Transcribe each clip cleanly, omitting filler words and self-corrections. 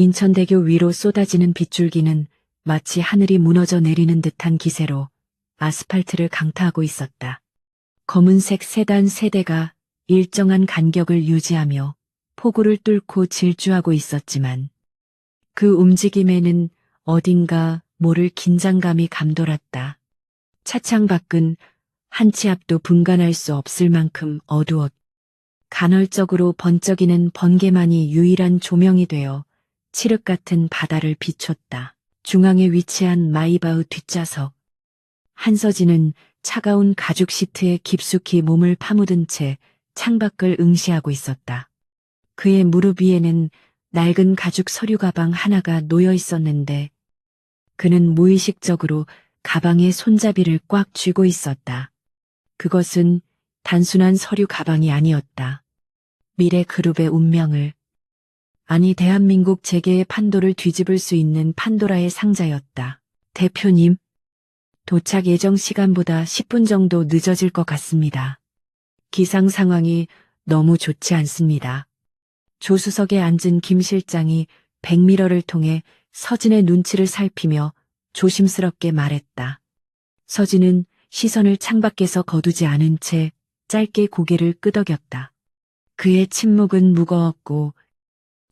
인천대교 위로 쏟아지는 빗줄기는 마치 하늘이 무너져 내리는 듯한 기세로 아스팔트를 강타하고 있었다. 검은색 세단 세 대가 일정한 간격을 유지하며 폭우를 뚫고 질주하고 있었지만 그 움직임에는 어딘가 모를 긴장감이 감돌았다. 차창 밖은 한 치 앞도 분간할 수 없을 만큼 어두웠다. 간헐적으로 번쩍이는 번개만이 유일한 조명이 되어 칠흑 같은 바다를 비췄다. 중앙에 위치한 마이바흐 뒷좌석. 한서진은 차가운 가죽 시트에 깊숙이 몸을 파묻은 채 창밖을 응시하고 있었다. 그의 무릎 위에는 낡은 가죽 서류 가방 하나가 놓여 있었는데 그는 무의식적으로 가방의 손잡이를 꽉 쥐고 있었다. 그것은 단순한 서류 가방이 아니었다. 미래 그룹의 운명을, 아니 대한민국 재계의 판도를 뒤집을 수 있는 판도라의 상자였다. 대표님, 도착 예정 시간보다 10분 정도 늦어질 것 같습니다. 기상 상황이 너무 좋지 않습니다. 조수석에 앉은 김 실장이 백미러를 통해 서진의 눈치를 살피며 조심스럽게 말했다. 서진은 시선을 창밖에서 거두지 않은 채 짧게 고개를 끄덕였다. 그의 침묵은 무거웠고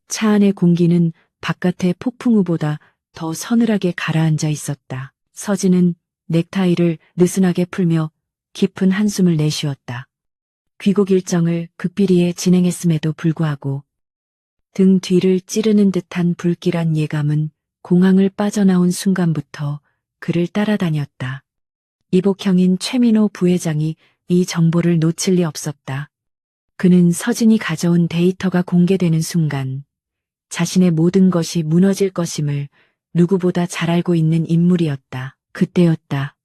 차 안의 공기는 바깥의 폭풍우보다 더 서늘하게 가라앉아 있었다. 서진은 넥타이를 느슨하게 풀며 깊은 한숨을 내쉬었다. 귀국 일정을 극비리에 진행했음에도 불구하고 등 뒤를 찌르는 듯한 불길한 예감은 공항을 빠져나온 순간부터 그를 따라다녔다. 이복형인 최민호 부회장이 이 정보를 놓칠 리 없었다. 그는 서진이 가져온 데이터가 공개되는 순간 자신의 모든 것이 무너질 것임을 누구보다 잘 알고 있는 인물이었다. 그때였다.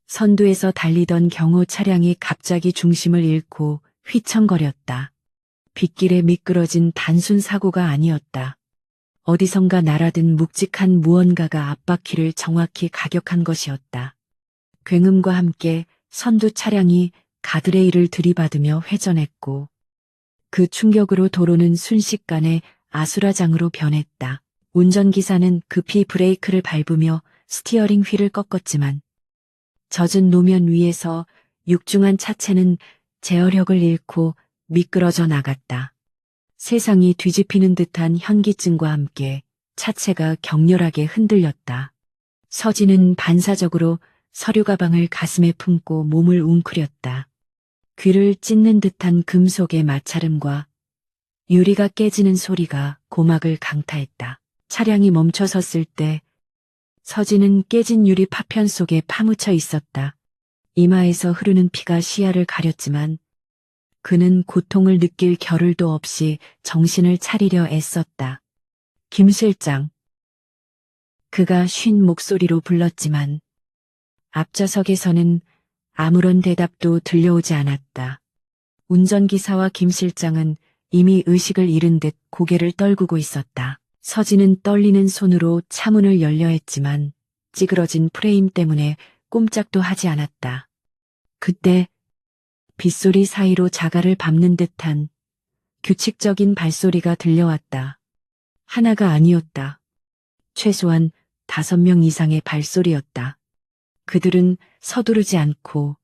선두에서 달리던 경호 차량이 갑자기 중심을 잃고 휘청거렸다. 빗길에 미끄러진 단순 사고가 아니었다. 어디선가 날아든 묵직한 무언가가 앞바퀴를 정확히 가격한 것이었다. 굉음과 함께 선두 차량이 가드레일을 들이받으며 회전했고 그 충격으로 도로는 순식간에 아수라장으로 변했다. 운전기사는 급히 브레이크를 밟으며 스티어링 휠을 꺾었지만 젖은 노면 위에서 육중한 차체는 제어력을 잃고 미끄러져 나갔다. 세상이 뒤집히는 듯한 현기증과 함께 차체가 격렬하게 흔들렸다. 서진은 반사적으로 서류 가방을 가슴에 품고 몸을 웅크렸다. 귀를 찢는 듯한 금속의 마찰음과 유리가 깨지는 소리가 고막을 강타했다. 차량이 멈춰섰을 때 서진은 깨진 유리 파편 속에 파묻혀 있었다. 이마에서 흐르는 피가 시야를 가렸지만 그는 고통을 느낄 겨를도 없이 정신을 차리려 애썼다. 김 실장. 그가 쉰 목소리로 불렀지만 앞좌석에서는 아무런 대답도 들려오지 않았다. 운전기사와 김 실장은 이미 의식을 잃은 듯 고개를 떨구고 있었다. 서진은 떨리는 손으로 차문을 열려 했지만 찌그러진 프레임 때문에 꼼짝도 하지 않았다. 그때 빗소리 사이로 자갈을 밟는 듯한 규칙적인 발소리가 들려왔다. 하나가 아니었다. 최소한 5명 이상의 발소리였다. 그들은 서두르지 않고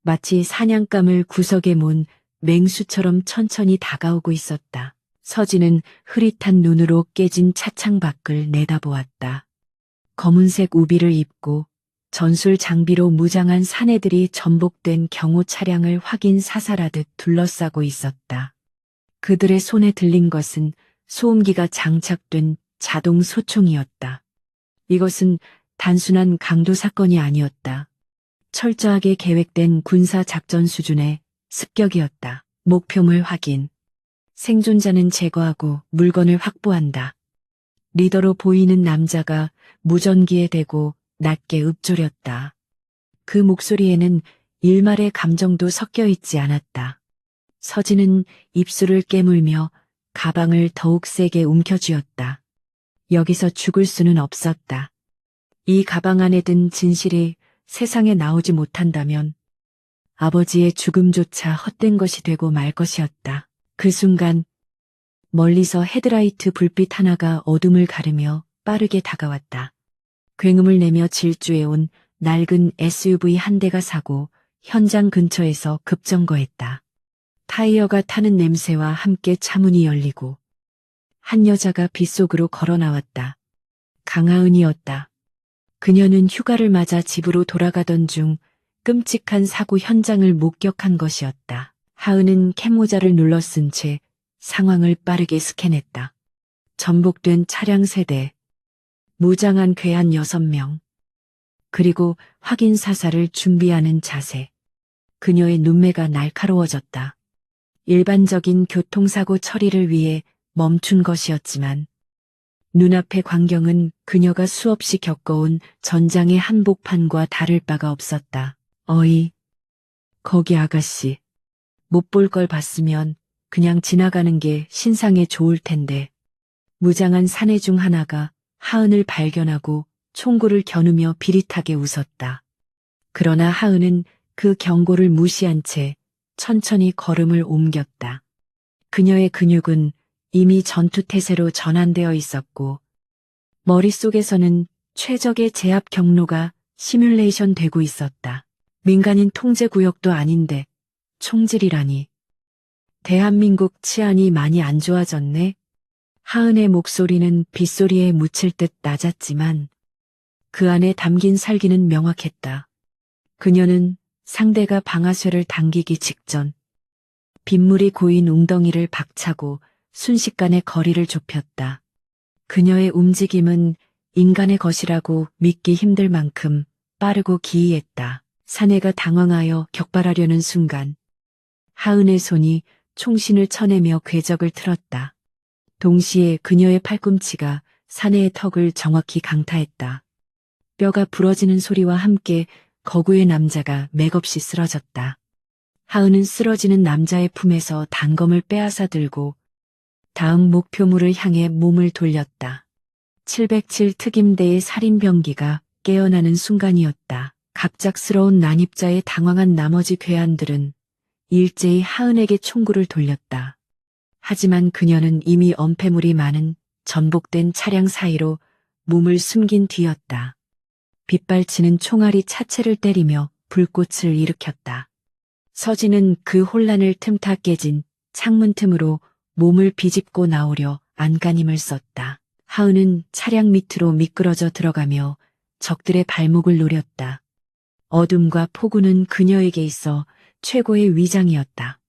마치 사냥감을 구석에 몬 맹수처럼 천천히 다가오고 있었다. 서진은 흐릿한 눈으로 깨진 차창 밖을 내다보았다. 검은색 우비를 입고 전술 장비로 무장한 사내들이 전복된 경호 차량을 확인 사살하듯 둘러싸고 있었다. 그들의 손에 들린 것은 소음기가 장착된 자동 소총이었다. 이것은 단순한 강도 사건이 아니었다. 철저하게 계획된 군사 작전 수준의 습격이었다. 목표물 확인. 생존자는 제거하고 물건을 확보한다. 리더로 보이는 남자가 무전기에 대고 낮게 읊조렸다. 그 목소리에는 일말의 감정도 섞여 있지 않았다. 서진은 입술을 깨물며 가방을 더욱 세게 움켜쥐었다. 여기서 죽을 수는 없었다. 이 가방 안에 든 진실이 세상에 나오지 못한다면 아버지의 죽음조차 헛된 것이 되고 말 것이었다. 그 순간 멀리서 헤드라이트 불빛 하나가 어둠을 가르며 빠르게 다가왔다. 굉음을 내며 질주해온 낡은 SUV 한 대가 사고 현장 근처에서 급정거했다. 타이어가 타는 냄새와 함께 차문이 열리고 한 여자가 빗속으로 걸어 나왔다. 강하은이었다. 그녀는 휴가를 맞아 집으로 돌아가던 중 끔찍한 사고 현장을 목격한 것이었다. 하은은 캡모자를 눌러 쓴 채 상황을 빠르게 스캔했다. 전복된 차량 세대, 무장한 괴한 6명, 그리고 확인 사살을 준비하는 자세. 그녀의 눈매가 날카로워졌다. 일반적인 교통사고 처리를 위해 멈춘 것이었지만 눈앞의 광경은 그녀가 수없이 겪어온 전장의 한복판과 다를 바가 없었다. 어이, 거기 아가씨. 못 볼 걸 봤으면 그냥 지나가는 게 신상에 좋을 텐데. 무장한 사내 중 하나가 하은을 발견하고 총구를 겨누며 비릿하게 웃었다. 그러나 하은은 그 경고를 무시한 채 천천히 걸음을 옮겼다. 그녀의 근육은 이미 전투태세로 전환되어 있었고 머릿속에서는 최적의 제압 경로가 시뮬레이션 되고 있었다. 민간인 통제구역도 아닌데 총질이라니. 대한민국 치안이 많이 안 좋아졌네. 하은의 목소리는 빗소리에 묻힐 듯 낮았지만 그 안에 담긴 살기는 명확했다. 그녀는 상대가 방아쇠를 당기기 직전 빗물이 고인 웅덩이를 박차고 순식간에 거리를 좁혔다. 그녀의 움직임은 인간의 것이라고 믿기 힘들 만큼 빠르고 기이했다. 사내가 당황하여 격발하려는 순간 하은의 손이 총신을 쳐내며 궤적을 틀었다. 동시에 그녀의 팔꿈치가 사내의 턱을 정확히 강타했다. 뼈가 부러지는 소리와 함께 거구의 남자가 맥없이 쓰러졌다. 하은은 쓰러지는 남자의 품에서 단검을 빼앗아 들고 다음 목표물을 향해 몸을 돌렸다. 707 특임대의 살인병기가 깨어나는 순간이었다. 갑작스러운 난입자에 당황한 나머지 괴한들은 일제히 하은에게 총구를 돌렸다. 하지만 그녀는 이미 엄폐물이 많은 전복된 차량 사이로 몸을 숨긴 뒤였다. 빗발치는 총알이 차체를 때리며 불꽃을 일으켰다. 서진은 그 혼란을 틈타 깨진 창문 틈으로 몸을 비집고 나오려 안간힘을 썼다. 하은은 차량 밑으로 미끄러져 들어가며 적들의 발목을 노렸다. 어둠과 폭우는 그녀에게 있어 최고의 위장이었다.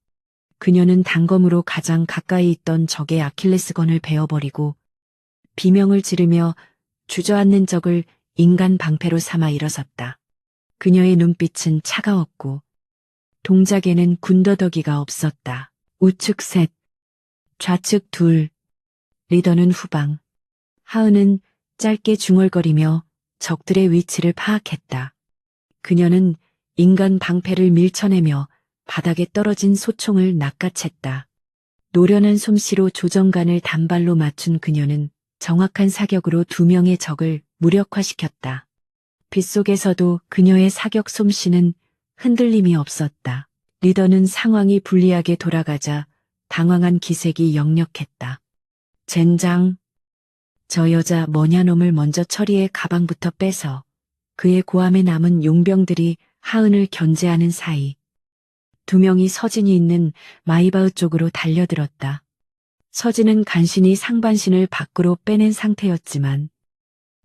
그녀는 단검으로 가장 가까이 있던 적의 아킬레스건을 베어버리고 비명을 지르며 주저앉는 적을 인간 방패로 삼아 일어섰다. 그녀의 눈빛은 차가웠고 동작에는 군더더기가 없었다. 우측 셋, 좌측 둘, 리더는 후방. 하은은 짧게 중얼거리며 적들의 위치를 파악했다. 그녀는 인간 방패를 밀쳐내며 바닥에 떨어진 소총을 낚아챘다. 노련한 솜씨로 조정관을 단발로 맞춘 그녀는 정확한 사격으로 2명의 적을 무력화시켰다. 빗속에서도 그녀의 사격 솜씨는 흔들림이 없었다. 리더는 상황이 불리하게 돌아가자 당황한 기색이 역력했다. 젠장. 저 여자 머냐놈을 먼저 처리해 가방부터 빼서 그의 고함에 남은 용병들이 하은을 견제하는 사이 2명이 서진이 있는 마이바흐 쪽으로 달려들었다. 서진은 간신히 상반신을 밖으로 빼낸 상태였지만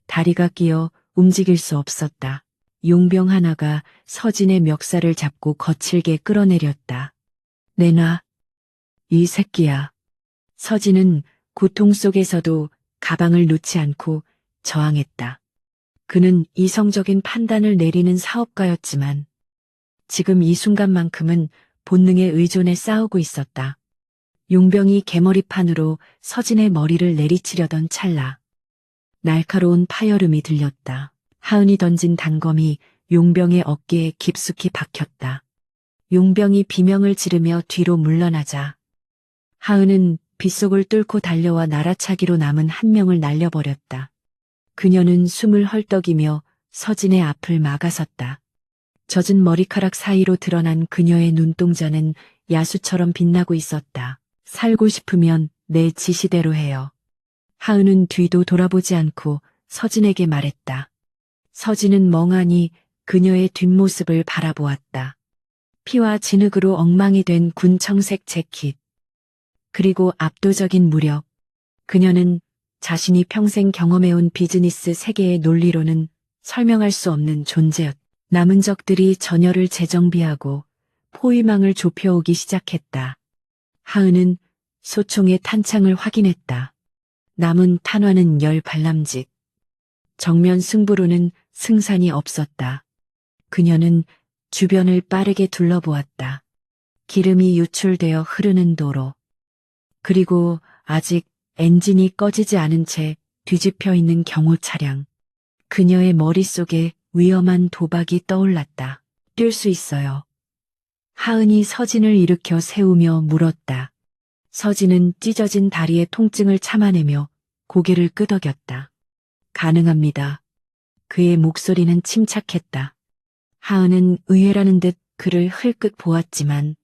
다리가 끼어 움직일 수 없었다. 용병 하나가 서진의 멱살을 잡고 거칠게 끌어내렸다. 내놔. 이 새끼야. 서진은 고통 속에서도 가방을 놓지 않고 저항했다. 그는 이성적인 판단을 내리는 사업가였지만 지금 이 순간만큼은 본능에 의존해 싸우고 있었다. 용병이 개머리판으로 서진의 머리를 내리치려던 찰나 날카로운 파열음이 들렸다. 하은이 던진 단검이 용병의 어깨에 깊숙이 박혔다. 용병이 비명을 지르며 뒤로 물러나자 하은은 빗속을 뚫고 달려와 날아차기로 남은 한 명을 날려버렸다. 그녀는 숨을 헐떡이며 서진의 앞을 막아섰다. 젖은 머리카락 사이로 드러난 그녀의 눈동자는 야수처럼 빛나고 있었다. 살고 싶으면 내 지시대로 해요. 하은은 뒤도 돌아보지 않고 서진에게 말했다. 서진은 멍하니 그녀의 뒷모습을 바라보았다. 피와 진흙으로 엉망이 된 군청색 재킷. 그리고 압도적인 무력. 그녀는 자신이 평생 경험해온 비즈니스 세계의 논리로는 설명할 수 없는 존재였다. 남은 적들이 전열을 재정비하고 포위망을 좁혀오기 시작했다. 하은은 소총의 탄창을 확인했다. 남은 탄환은 10발남짓. 정면 승부로는 승산이 없었다. 그녀는 주변을 빠르게 둘러보았다. 기름이 유출되어 흐르는 도로. 그리고 아직 엔진이 꺼지지 않은 채 뒤집혀 있는 경호 차량. 그녀의 머릿속에 위험한 도박이 떠올랐다. 뛸 수 있어요. 하은이 서진을 일으켜 세우며 물었다. 서진은 찢어진 다리의 통증을 참아내며 고개를 끄덕였다. 가능합니다. 그의 목소리는 침착했다. 하은은 의외라는 듯 그를 흘끗 보았지만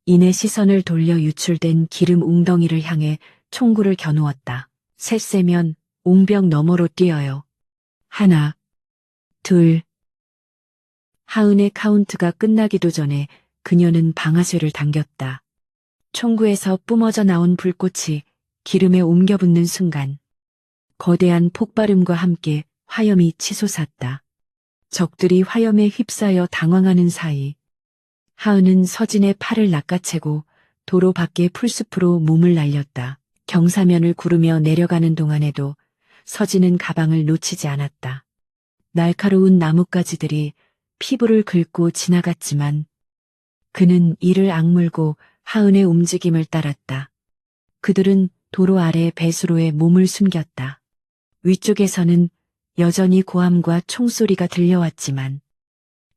이내 시선을 돌려 유출된 기름 웅덩이를 향해 총구를 겨누었다. 셋 세면 옹벽 너머로 뛰어요. 하나, 둘. 하은의 카운트가 끝나기도 전에 그녀는 방아쇠를 당겼다. 총구에서 뿜어져 나온 불꽃이 기름에 옮겨붙는 순간 거대한 폭발음과 함께 화염이 치솟았다. 적들이 화염에 휩싸여 당황하는 사이 하은은 서진의 팔을 낚아채고 도로 밖의 풀숲으로 몸을 날렸다. 경사면을 구르며 내려가는 동안에도 서진은 가방을 놓치지 않았다. 날카로운 나뭇가지들이 피부를 긁고 지나갔지만 그는 이를 악물고 하은의 움직임을 따랐다. 그들은 도로 아래 배수로에 몸을 숨겼다. 위쪽에서는 여전히 고함과 총소리가 들려왔지만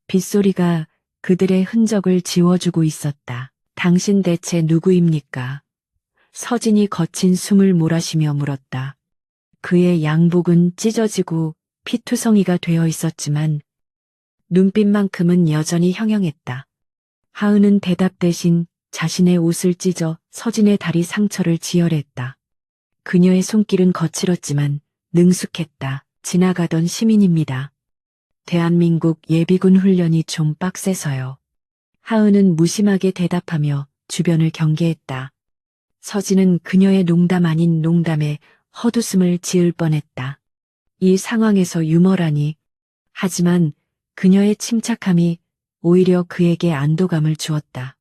빗소리가 그들의 흔적을 지워주고 있었다. 당신 대체 누구입니까? 서진이 거친 숨을 몰아쉬며 물었다. 그의 양복은 찢어지고 피투성이가 되어 있었지만 눈빛만큼은 여전히 형형했다. 하은은 대답 대신 자신의 옷을 찢어 서진의 다리 상처를 지혈했다. 그녀의 손길은 거칠었지만 능숙했다. 지나가던 시민입니다. 대한민국 예비군 훈련이 좀 빡세서요. 하은은 무심하게 대답하며 주변을 경계했다. 서진은 그녀의 농담 아닌 농담에 헛웃음을 지을 뻔했다. 이 상황에서 유머라니. 하지만 그녀의 침착함이 오히려 그에게 안도감을 주었다.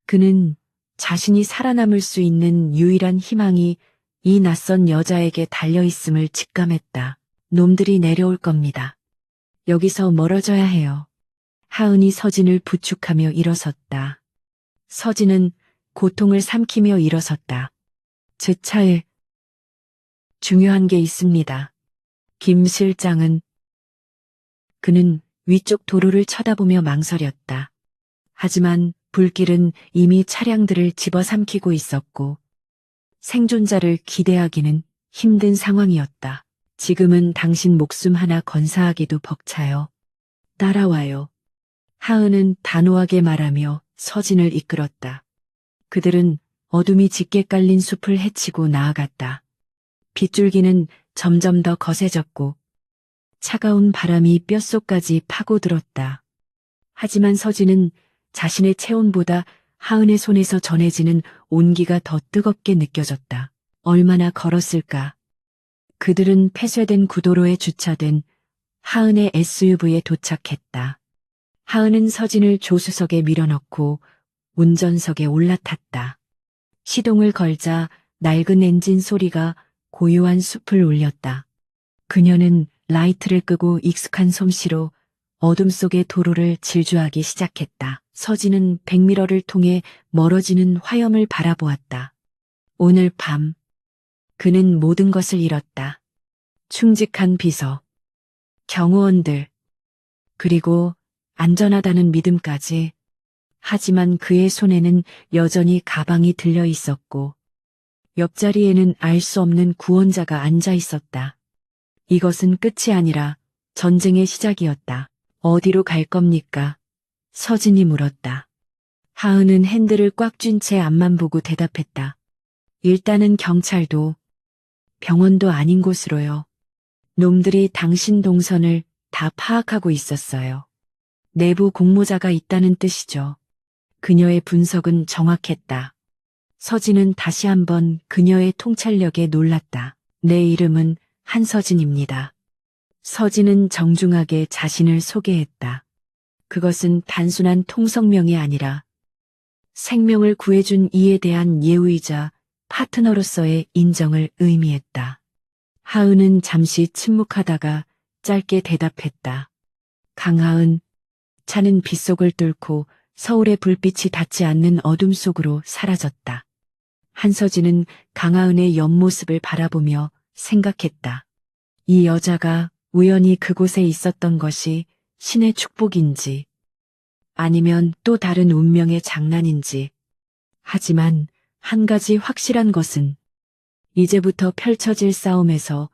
그는 자신이 살아남을 수 있는 유일한 희망이 이 낯선 여자에게 달려있음을 직감했다. 놈들이 내려올 겁니다. 여기서 멀어져야 해요. 하은이 서진을 부축하며 일어섰다. 서진은 고통을 삼키며 일어섰다. 제 차에 중요한 게 있습니다. 김 실장은 그는 위쪽 도로를 쳐다보며 망설였다. 하지만 불길은 이미 차량들을 집어삼키고 있었고 생존자를 기대하기는 힘든 상황이었다. 지금은 당신 목숨 하나 건사하기도 벅차요. 따라와요. 하은은 단호하게 말하며 서진을 이끌었다. 그들은 어둠이 짙게 깔린 숲을 헤치고 나아갔다. 빗줄기는 점점 더 거세졌고 차가운 바람이 뼛속까지 파고들었다. 하지만 서진은 자신의 체온보다 하은의 손에서 전해지는 온기가 더 뜨겁게 느껴졌다. 얼마나 걸었을까? 그들은 폐쇄된 구도로에 주차된 하은의 SUV에 도착했다. 하은은 서진을 조수석에 밀어넣고 운전석에 올라탔다. 시동을 걸자 낡은 엔진 소리가 고요한 숲을 울렸다. 그녀는 라이트를 끄고 익숙한 솜씨로 어둠 속의 도로를 질주하기 시작했다. 서진은 백미러를 통해 멀어지는 화염을 바라보았다. 오늘 밤 그는 모든 것을 잃었다. 충직한 비서, 경호원들, 그리고 안전하다는 믿음까지. 하지만 그의 손에는 여전히 가방이 들려 있었고 옆자리에는 알 수 없는 구원자가 앉아 있었다. 이것은 끝이 아니라 전쟁의 시작이었다. 어디로 갈 겁니까? 서진이 물었다. 하은은 핸들을 꽉 쥔 채 앞만 보고 대답했다. 일단은 경찰도 병원도 아닌 곳으로요. 놈들이 당신 동선을 다 파악하고 있었어요. 내부 공모자가 있다는 뜻이죠. 그녀의 분석은 정확했다. 서진은 다시 한번 그녀의 통찰력에 놀랐다. 내 이름은 한서진입니다. 서진은 정중하게 자신을 소개했다. 그것은 단순한 통성명이 아니라 생명을 구해준 이에 대한 예우이자 파트너로서의 인정을 의미했다. 하은은 잠시 침묵하다가 짧게 대답했다. 강하은, 차는 빗속을 뚫고 서울의 불빛이 닿지 않는 어둠 속으로 사라졌다. 한서진은 강하은의 옆모습을 바라보며 생각했다. 이 여자가 우연히 그곳에 있었던 것이 신의 축복인지 아니면 또 다른 운명의 장난인지. 하지만 한 가지 확실한 것은 이제부터 펼쳐질 싸움에서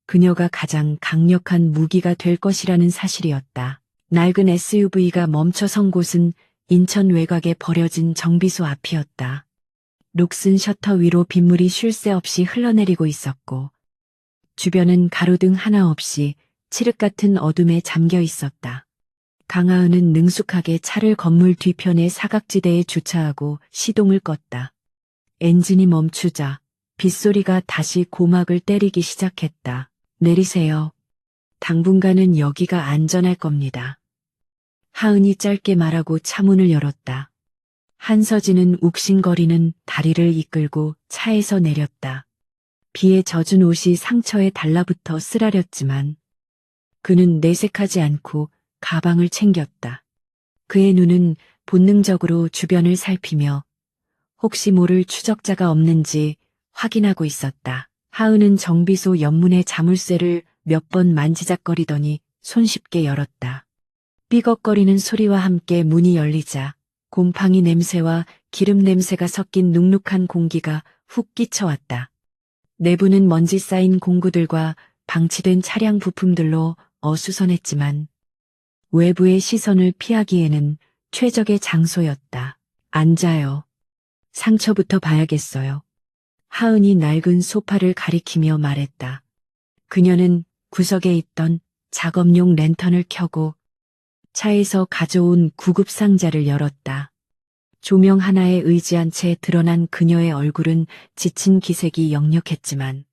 그녀가 가장 강력한 무기가 될 것이라는 사실이었다. 낡은 SUV가 멈춰선 곳은 인천 외곽에 버려진 정비소 앞이었다. 녹슨 셔터 위로 빗물이 쉴 새 없이 흘러내리고 있었고 주변은 가로등 하나 없이 칠흑 같은 어둠에 잠겨 있었다. 강하은은 능숙하게 차를 건물 뒤편의 사각지대에 주차하고 시동을 껐다. 엔진이 멈추자 빗소리가 다시 고막을 때리기 시작했다. 내리세요. 당분간은 여기가 안전할 겁니다. 하은이 짧게 말하고 차문을 열었다. 한서진은 욱신거리는 다리를 이끌고 차에서 내렸다. 비에 젖은 옷이 상처에 달라붙어 쓰라렸지만 그는 내색하지 않고 가방을 챙겼다. 그의 눈은 본능적으로 주변을 살피며 혹시 모를 추적자가 없는지 확인하고 있었다. 하은은 정비소 옆문의 자물쇠를 몇 번 만지작거리더니 손쉽게 열었다. 삐걱거리는 소리와 함께 문이 열리자 곰팡이 냄새와 기름 냄새가 섞인 눅눅한 공기가 훅 끼쳐왔다. 내부는 먼지 쌓인 공구들과 방치된 차량 부품들로 어수선했지만 외부의 시선을 피하기에는 최적의 장소였다. 앉아요. 상처부터 봐야겠어요. 하은이 낡은 소파를 가리키며 말했다. 그녀는 구석에 있던 작업용 랜턴을 켜고 차에서 가져온 구급 상자를 열었다. 조명 하나에 의지한 채 드러난 그녀의 얼굴은 지친 기색이 역력했지만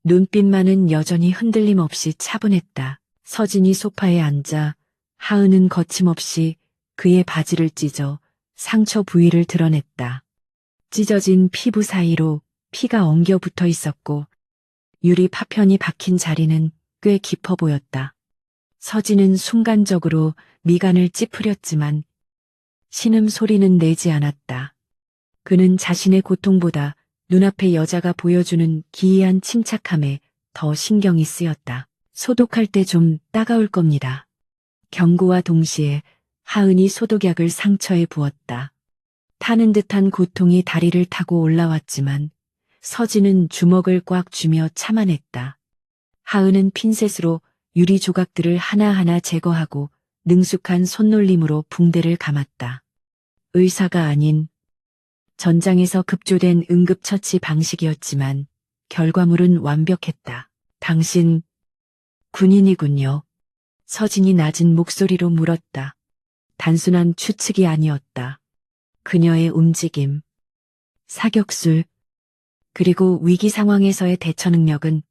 눈빛만은 여전히 흔들림 없이 차분했다. 서진이 소파에 앉아 하은은 거침없이 그의 바지를 찢어 상처 부위를 드러냈다. 찢어진 피부 사이로 피가 엉겨 붙어 있었고 유리 파편이 박힌 자리는 꽤 깊어 보였다. 서진은 순간적으로 미간을 찌푸렸지만 신음 소리는 내지 않았다. 그는 자신의 고통보다 눈앞의 여자가 보여주는 기이한 침착함에 더 신경이 쓰였다. 소독할 때 좀 따가울 겁니다. 경고와 동시에 하은이 소독약을 상처에 부었다. 타는 듯한 고통이 다리를 타고 올라왔지만 서진은 주먹을 꽉 쥐며 참아냈다. 하은은 핀셋으로 유리 조각들을 하나하나 제거하고 능숙한 손놀림으로 붕대를 감았다. 의사가 아닌 전장에서 급조된 응급처치 방식이었지만 결과물은 완벽했다. 당신 군인이군요. 서진이 낮은 목소리로 물었다. 단순한 추측이 아니었다. 그녀의 움직임, 사격술, 그리고 위기 상황에서의 대처 능력은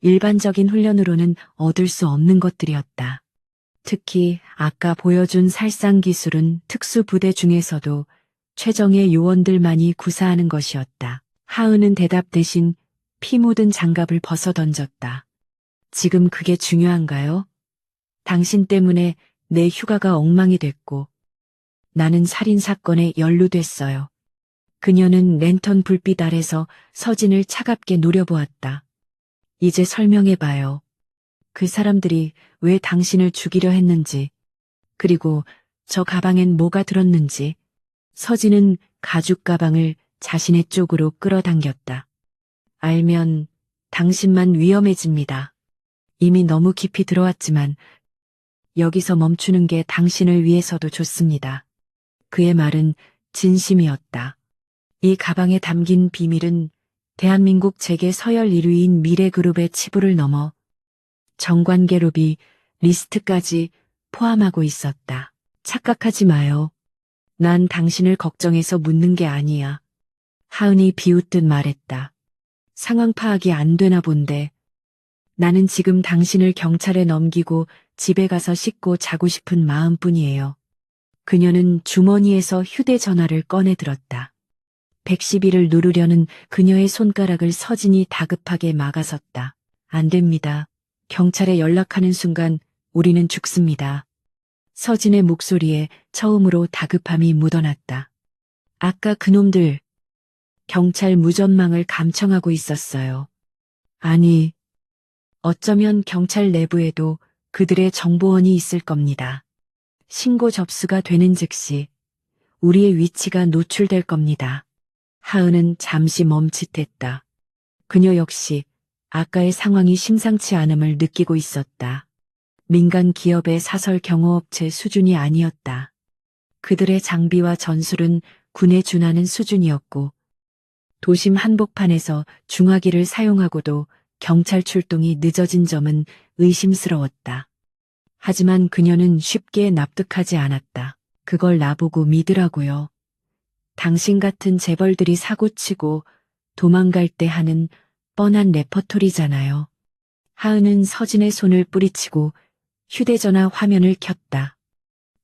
일반적인 훈련으로는 얻을 수 없는 것들이었다. 특히 아까 보여준 살상 기술은 특수부대 중에서도 최정예 요원들만이 구사하는 것이었다. 하은은 대답 대신 피 묻은 장갑을 벗어 던졌다. 지금 그게 중요한가요? 당신 때문에 내 휴가가 엉망이 됐고 나는 살인사건에 연루됐어요. 그녀는 랜턴 불빛 아래서 서진을 차갑게 노려보았다. 이제 설명해봐요. 그 사람들이 왜 당신을 죽이려 했는지, 그리고 저 가방엔 뭐가 들었는지. 서진은 가죽 가방을 자신의 쪽으로 끌어당겼다. 알면 당신만 위험해집니다. 이미 너무 깊이 들어왔지만 여기서 멈추는 게 당신을 위해서도 좋습니다. 그의 말은 진심이었다. 이 가방에 담긴 비밀은 대한민국 재계 서열 1위인 미래그룹의 치부를 넘어 정관계 로비 리스트까지 포함하고 있었다. 착각하지 마요. 난 당신을 걱정해서 묻는 게 아니야. 하은이 비웃듯 말했다. 상황 파악이 안 되나 본데. 나는 지금 당신을 경찰에 넘기고 집에 가서 씻고 자고 싶은 마음뿐이에요. 그녀는 주머니에서 휴대전화를 꺼내 들었다. 112를 누르려는 그녀의 손가락을 서진이 다급하게 막아섰다. 안 됩니다. 경찰에 연락하는 순간 우리는 죽습니다. 서진의 목소리에 처음으로 다급함이 묻어났다. 아까 그놈들 경찰 무전망을 감청하고 있었어요. 아니, 어쩌면 경찰 내부에도 그들의 정보원이 있을 겁니다. 신고 접수가 되는 즉시 우리의 위치가 노출될 겁니다. 하은은 잠시 멈칫했다. 그녀 역시 아까의 상황이 심상치 않음을 느끼고 있었다. 민간 기업의 사설 경호업체 수준이 아니었다. 그들의 장비와 전술은 군에 준하는 수준이었고 도심 한복판에서 중화기를 사용하고도 경찰 출동이 늦어진 점은 의심스러웠다. 하지만 그녀는 쉽게 납득하지 않았다. 그걸 나보고 믿으라고요. 당신 같은 재벌들이 사고치고 도망갈 때 하는 뻔한 레퍼토리잖아요. 하은은 서진의 손을 뿌리치고 휴대전화 화면을 켰다.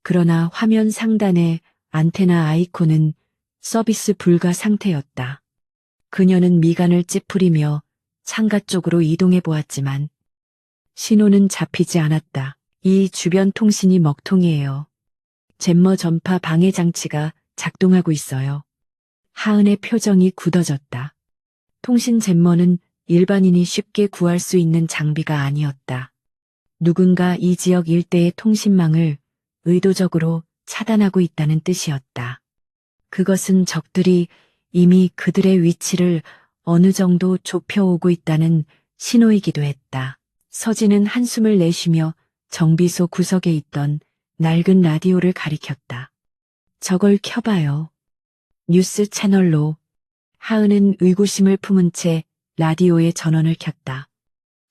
그러나 화면 상단의 안테나 아이콘은 서비스 불가 상태였다. 그녀는 미간을 찌푸리며 창가 쪽으로 이동해 보았지만 신호는 잡히지 않았다. 이 주변 통신이 먹통이에요. 잼머 전파 방해 장치가 작동하고 있어요. 하은의 표정이 굳어졌다. 통신 잼머는 일반인이 쉽게 구할 수 있는 장비가 아니었다. 누군가 이 지역 일대의 통신망을 의도적으로 차단하고 있다는 뜻이었다. 그것은 적들이 이미 그들의 위치를 어느 정도 좁혀오고 있다는 신호이기도 했다. 서진은 한숨을 내쉬며 정비소 구석에 있던 낡은 라디오를 가리켰다. 저걸 켜봐요. 뉴스 채널로. 하은은 의구심을 품은 채 라디오의 전원을 켰다.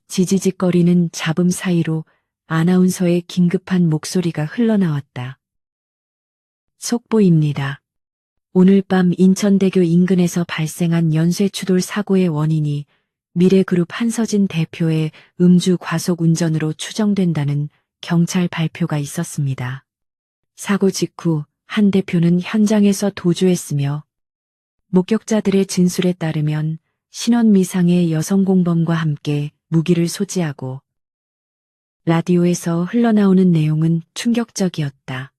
지지직거리는 잡음 사이로 아나운서의 긴급한 목소리가 흘러나왔다. 속보입니다. 오늘 밤 인천대교 인근에서 발생한 연쇄추돌 사고의 원인이 미래그룹 한서진 대표의 음주 과속 운전으로 추정된다는 경찰 발표가 있었습니다. 사고 직후 한 대표는 현장에서 도주했으며 목격자들의 진술에 따르면 신원 미상의 여성 공범과 함께 무기를 소지하고 라디오에서 흘러나오는 내용은 충격적이었다.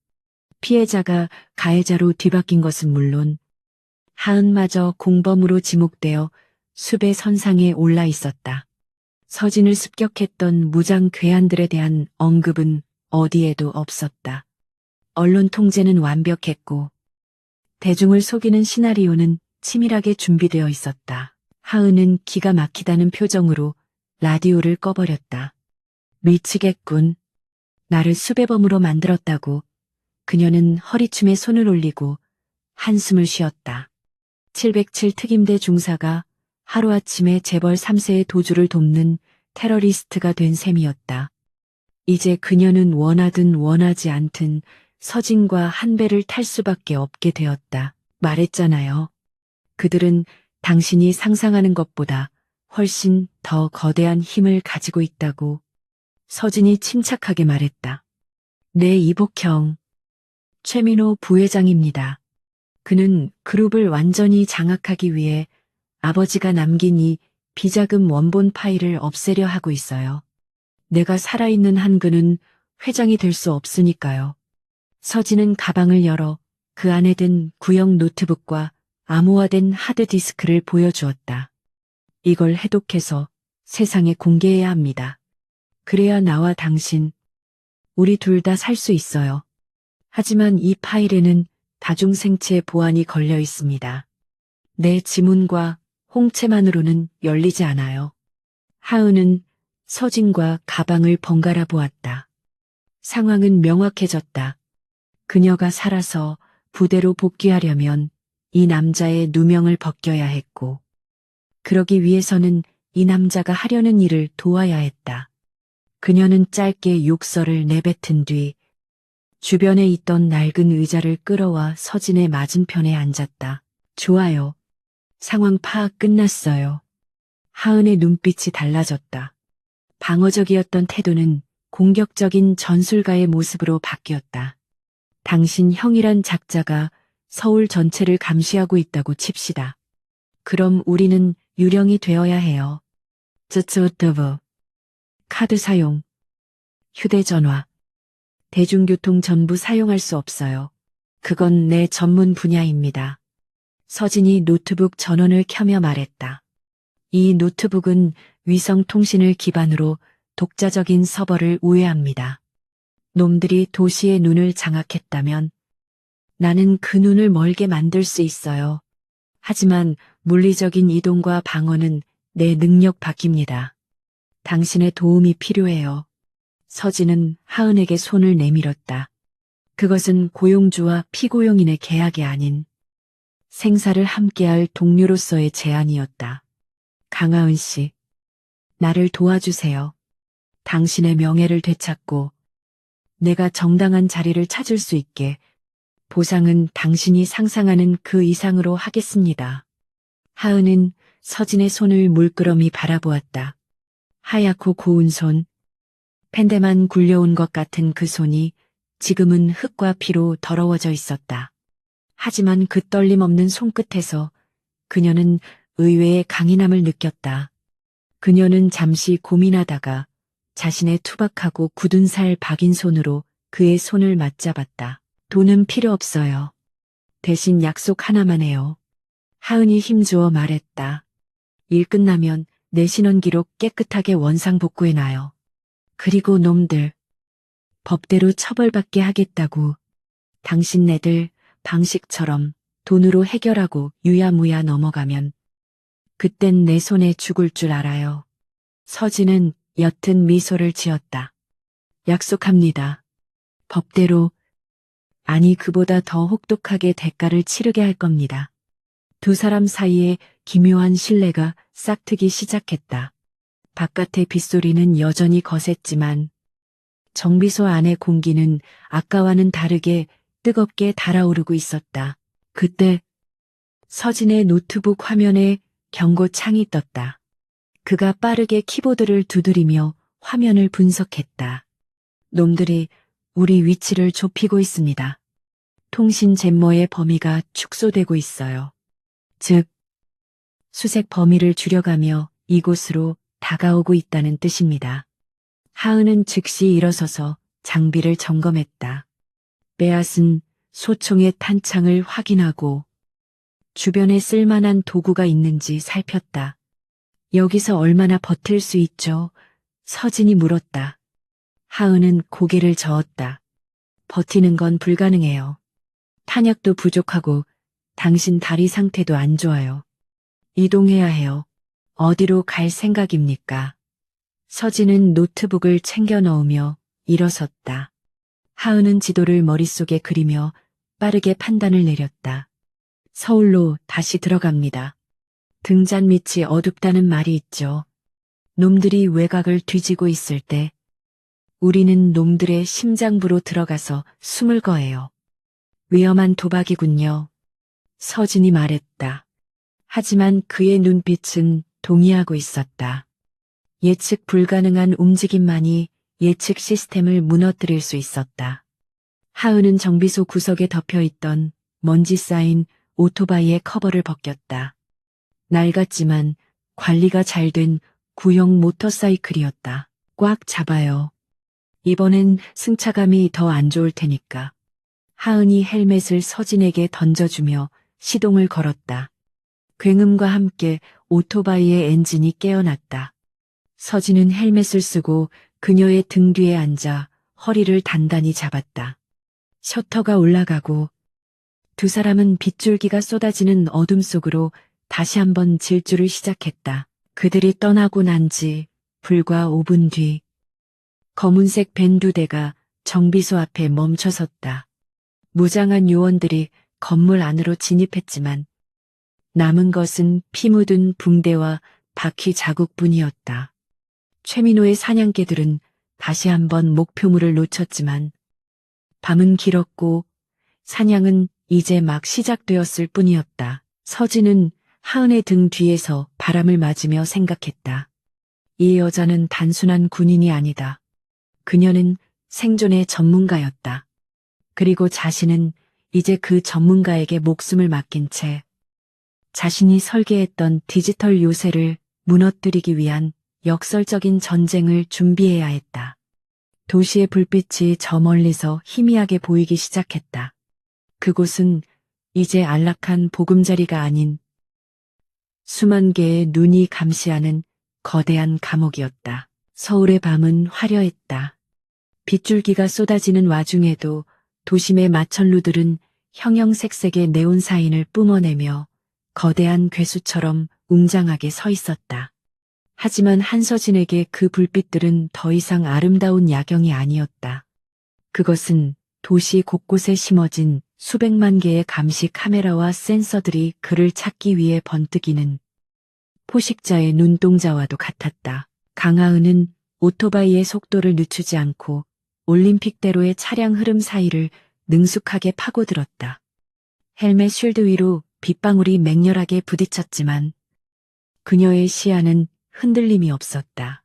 피해자가 가해자로 뒤바뀐 것은 물론 하은마저 공범으로 지목되어 수배 선상에 올라 있었다. 서진을 습격했던 무장 괴한들에 대한 언급은 어디에도 없었다. 언론 통제는 완벽했고 대중을 속이는 시나리오는 치밀하게 준비되어 있었다. 하은은 기가 막히다는 표정으로 라디오를 꺼버렸다. 미치겠군. 나를 수배범으로 만들었다고. 그녀는 허리춤에 손을 올리고 한숨을 쉬었다. 707 특임대 중사가 하루아침에 재벌 3세의 도주를 돕는 테러리스트가 된 셈이었다. 이제 그녀는 원하든 원하지 않든 서진과 한 배를 탈 수밖에 없게 되었다. 말했잖아요. 그들은 당신이 상상하는 것보다 훨씬 더 거대한 힘을 가지고 있다고. 서진이 침착하게 말했다. 내 이복형. 최민호 부회장입니다. 그는 그룹을 완전히 장악하기 위해 아버지가 남긴 이 비자금 원본 파일을 없애려 하고 있어요. 내가 살아있는 한 그는 회장이 될 수 없으니까요. 서진은 가방을 열어 그 안에 든 구형 노트북과 암호화된 하드디스크를 보여주었다. 이걸 해독해서 세상에 공개해야 합니다. 그래야 나와 당신, 우리 둘 다 살 수 있어요. 하지만 이 파일에는 다중생체 보안이 걸려 있습니다. 내 지문과 홍채만으로는 열리지 않아요. 하은은 서진과 가방을 번갈아 보았다. 상황은 명확해졌다. 그녀가 살아서 부대로 복귀하려면 이 남자의 누명을 벗겨야 했고 그러기 위해서는 이 남자가 하려는 일을 도와야 했다. 그녀는 짧게 욕설을 내뱉은 뒤 주변에 있던 낡은 의자를 끌어와 서진의 맞은편에 앉았다. 좋아요. 상황 파악 끝났어요. 하은의 눈빛이 달라졌다. 방어적이었던 태도는 공격적인 전술가의 모습으로 바뀌었다. 당신 형이란 작자가 서울 전체를 감시하고 있다고 칩시다. 그럼 우리는 유령이 되어야 해요. 쯔쯔뜨브. 카드 사용. 휴대전화. 대중교통 전부 사용할 수 없어요. 그건 내 전문 분야입니다. 서진이 노트북 전원을 켜며 말했다. 이 노트북은 위성통신을 기반으로 독자적인 서버를 우회합니다. 놈들이 도시의 눈을 장악했다면 나는 그 눈을 멀게 만들 수 있어요. 하지만 물리적인 이동과 방어는 내 능력 밖입니다. 당신의 도움이 필요해요. 서진은 하은에게 손을 내밀었다. 그것은 고용주와 피고용인의 계약이 아닌 생사를 함께할 동료로서의 제안이었다. 강하은 씨, 나를 도와주세요. 당신의 명예를 되찾고 내가 정당한 자리를 찾을 수 있게 보상은 당신이 상상하는 그 이상으로 하겠습니다. 하은은 서진의 손을 물끄러미 바라보았다. 하얗고 고운 손, 펜대만 굴려온 것 같은 그 손이 지금은 흙과 피로 더러워져 있었다. 하지만 그 떨림 없는 손끝에서 그녀는 의외의 강인함을 느꼈다. 그녀는 잠시 고민하다가 자신의 투박하고 굳은 살 박인 손으로 그의 손을 맞잡았다. 돈은 필요 없어요. 대신 약속 하나만 해요. 하은이 힘주어 말했다. 일 끝나면 내 신원기록 깨끗하게 원상복구해놔요. 그리고 놈들, 법대로 처벌받게 하겠다고. 당신네들 방식처럼 돈으로 해결하고 유야무야 넘어가면 그땐 내 손에 죽을 줄 알아요. 서진은 옅은 미소를 지었다. 약속합니다. 법대로, 아니 그보다 더 혹독하게 대가를 치르게 할 겁니다. 두 사람 사이에 기묘한 신뢰가 싹트기 시작했다. 바깥의 빗소리는 여전히 거셌지만 정비소 안의 공기는 아까와는 다르게 뜨겁게 달아오르고 있었다. 그때 서진의 노트북 화면에 경고창이 떴다. 그가 빠르게 키보드를 두드리며 화면을 분석했다. 놈들이 우리 위치를 좁히고 있습니다. 통신 잼머의 범위가 축소되고 있어요. 즉, 수색 범위를 줄여가며 이곳으로 다가오고 있다는 뜻입니다. 하은은 즉시 일어서서 장비를 점검했다. 빼앗은 소총의 탄창을 확인하고 주변에 쓸만한 도구가 있는지 살폈다. 여기서 얼마나 버틸 수 있죠? 서진이 물었다. 하은은 고개를 저었다. 버티는 건 불가능해요. 탄약도 부족하고 당신 다리 상태도 안 좋아요. 이동해야 해요. 어디로 갈 생각입니까? 서진은 노트북을 챙겨 넣으며 일어섰다. 하은은 지도를 머릿속에 그리며 빠르게 판단을 내렸다. 서울로 다시 들어갑니다. 등잔 밑이 어둡다는 말이 있죠. 놈들이 외곽을 뒤지고 있을 때 우리는 놈들의 심장부로 들어가서 숨을 거예요. 위험한 도박이군요. 서진이 말했다. 하지만 그의 눈빛은 동의하고 있었다. 예측 불가능한 움직임만이 예측 시스템을 무너뜨릴 수 있었다. 하은은 정비소 구석에 덮여있던 먼지 쌓인 오토바이의 커버를 벗겼다. 낡았지만 관리가 잘 된 구형 모터사이클이었다. 꽉 잡아요. 이번엔 승차감이 더 안 좋을 테니까. 하은이 헬멧을 서진에게 던져주며 시동을 걸었다. 굉음과 함께 오토바이의 엔진이 깨어났다. 서진은 헬멧을 쓰고 그녀의 등 뒤에 앉아 허리를 단단히 잡았다. 셔터가 올라가고 두 사람은 빗줄기가 쏟아지는 어둠 속으로 다시 한번 질주를 시작했다. 그들이 떠나고 난 지 불과 5분 뒤 검은색 밴 2대가 정비소 앞에 멈춰섰다. 무장한 요원들이 건물 안으로 진입했지만 남은 것은 피 묻은 붕대와 바퀴 자국뿐이었다. 최민호의 사냥개들은 다시 한번 목표물을 놓쳤지만 밤은 길었고 사냥은 이제 막 시작되었을 뿐이었다. 서진은 하은의 등 뒤에서 바람을 맞으며 생각했다. 이 여자는 단순한 군인이 아니다. 그녀는 생존의 전문가였다. 그리고 자신은 이제 그 전문가에게 목숨을 맡긴 채 자신이 설계했던 디지털 요새를 무너뜨리기 위한 역설적인 전쟁을 준비해야 했다. 도시의 불빛이 저 멀리서 희미하게 보이기 시작했다. 그곳은 이제 안락한 보금자리가 아닌 수만 개의 눈이 감시하는 거대한 감옥이었다. 서울의 밤은 화려했다. 빗줄기가 쏟아지는 와중에도 도심의 마천루들은 형형색색의 네온 사인을 뿜어내며 거대한 괴수처럼 웅장하게 서 있었다. 하지만 한서진에게 그 불빛들은 더 이상 아름다운 야경이 아니었다. 그것은 도시 곳곳에 심어진 수백만 개의 감시 카메라와 센서들이 그를 찾기 위해 번뜩이는 포식자의 눈동자와도 같았다. 강하은은 오토바이의 속도를 늦추지 않고 올림픽대로의 차량 흐름 사이를 능숙하게 파고들었다. 헬멧 쉴드 위로 빗방울이 맹렬하게 부딪혔지만 그녀의 시야는 흔들림이 없었다.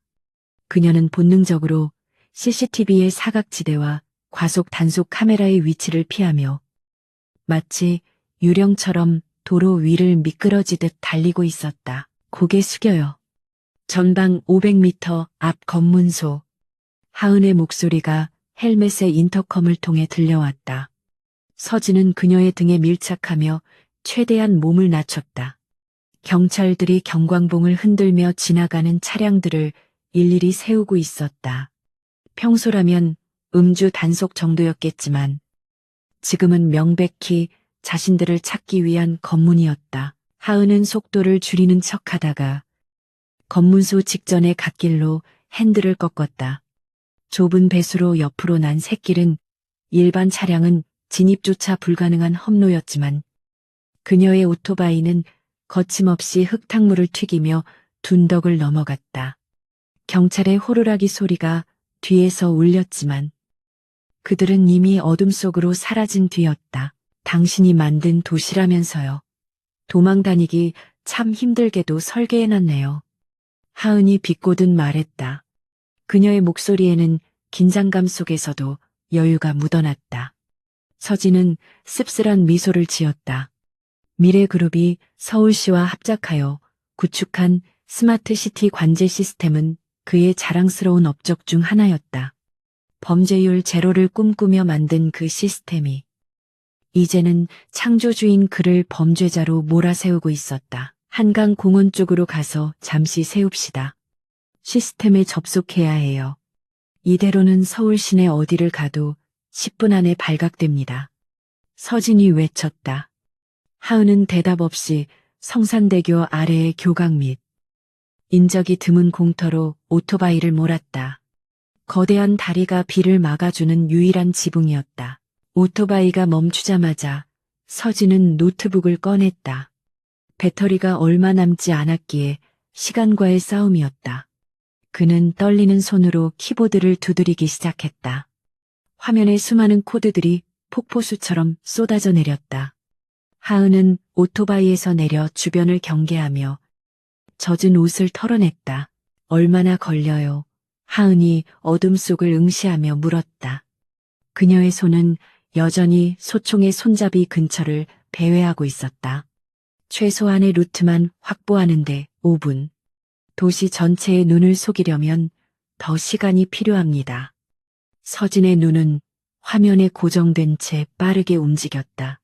그녀는 본능적으로 CCTV의 사각지대와 과속 단속 카메라의 위치를 피하며 마치 유령처럼 도로 위를 미끄러지듯 달리고 있었다. 고개 숙여요. 전방 500m 앞 검문소. 하은의 목소리가 헬멧의 인터컴을 통해 들려왔다. 서진은 그녀의 등에 밀착하며 최대한 몸을 낮췄다. 경찰들이 경광봉을 흔들며 지나가는 차량들을 일일이 세우고 있었다. 평소라면 음주 단속 정도였겠지만 지금은 명백히 자신들을 찾기 위한 검문이었다. 하은은 속도를 줄이는 척하다가 검문소 직전의 갓길로 핸들을 꺾었다. 좁은 배수로 옆으로 난 샛길은 일반 차량은 진입조차 불가능한 험로였지만 그녀의 오토바이는 거침없이 흙탕물을 튀기며 둔덕을 넘어갔다. 경찰의 호루라기 소리가 뒤에서 울렸지만 그들은 이미 어둠 속으로 사라진 뒤였다. 당신이 만든 도시라면서요. 도망 다니기 참 힘들게도 설계해놨네요. 하은이 비꼬듯 말했다. 그녀의 목소리에는 긴장감 속에서도 여유가 묻어났다. 서진은 씁쓸한 미소를 지었다. 미래그룹이 서울시와 합작하여 구축한 스마트시티 관제 시스템은 그의 자랑스러운 업적 중 하나였다. 범죄율 제로를 꿈꾸며 만든 그 시스템이 이제는 창조주인 그를 범죄자로 몰아세우고 있었다. 한강 공원 쪽으로 가서 잠시 세웁시다. 시스템에 접속해야 해요. 이대로는 서울 시내 어디를 가도 10분 안에 발각됩니다. 서진이 외쳤다. 하은은 대답 없이 성산대교 아래의 교각 및 인적이 드문 공터로 오토바이를 몰았다. 거대한 다리가 비를 막아주는 유일한 지붕이었다. 오토바이가 멈추자마자 서진은 노트북을 꺼냈다. 배터리가 얼마 남지 않았기에 시간과의 싸움이었다. 그는 떨리는 손으로 키보드를 두드리기 시작했다. 화면에 수많은 코드들이 폭포수처럼 쏟아져 내렸다. 하은은 오토바이에서 내려 주변을 경계하며 젖은 옷을 털어냈다. 얼마나 걸려요? 하은이 어둠 속을 응시하며 물었다. 그녀의 손은 여전히 소총의 손잡이 근처를 배회하고 있었다. 최소한의 루트만 확보하는데 5분. 도시 전체의 눈을 속이려면 더 시간이 필요합니다. 서진의 눈은 화면에 고정된 채 빠르게 움직였다.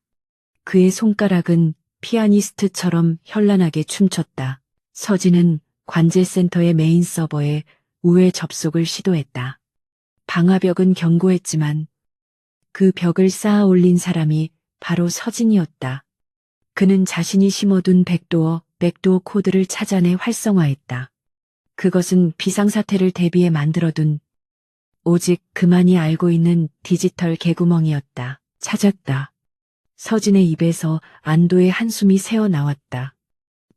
그의 손가락은 피아니스트처럼 현란하게 춤췄다. 서진은 관제센터의 메인 서버에 우회 접속을 시도했다. 방화벽은 견고했지만 그 벽을 쌓아 올린 사람이 바로 서진이었다. 그는 자신이 심어둔 백도어 코드를 찾아내 활성화했다. 그것은 비상사태를 대비해 만들어둔 오직 그만이 알고 있는 디지털 개구멍이었다. 찾았다. 서진의 입에서 안도의 한숨이 새어나왔다.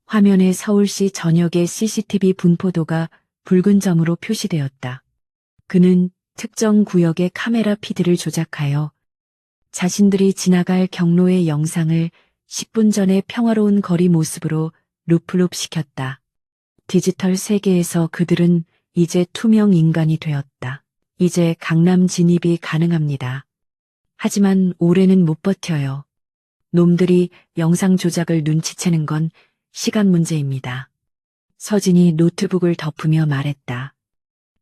화면에 서울시 전역의 CCTV 분포도가 붉은 점으로 표시되었다. 그는 특정 구역의 카메라 피드를 조작하여 자신들이 지나갈 경로의 영상을 10분 전의 평화로운 거리 모습으로 루프룹 시켰다. 디지털 세계에서 그들은 이제 투명 인간이 되었다. 이제 강남 진입이 가능합니다. 하지만 올해는 못 버텨요. 놈들이 영상 조작을 눈치채는 건 시간 문제입니다. 서진이 노트북을 덮으며 말했다.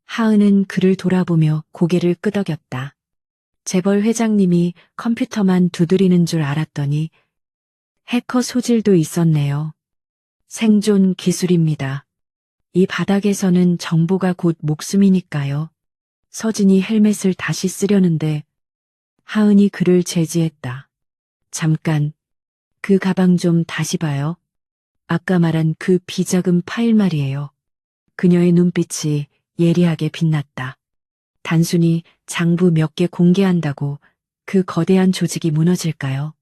하은은 그를 돌아보며 고개를 끄덕였다. 재벌 회장님이 컴퓨터만 두드리는 줄 알았더니 해커 소질도 있었네요. 생존 기술입니다. 이 바닥에서는 정보가 곧 목숨이니까요. 서진이 헬멧을 다시 쓰려는데 하은이 그를 제지했다. 잠깐, 그 가방 좀 다시 봐요. 아까 말한 그 비자금 파일 말이에요. 그녀의 눈빛이 예리하게 빛났다. 단순히 장부 몇 개 공개한다고 그 거대한 조직이 무너질까요?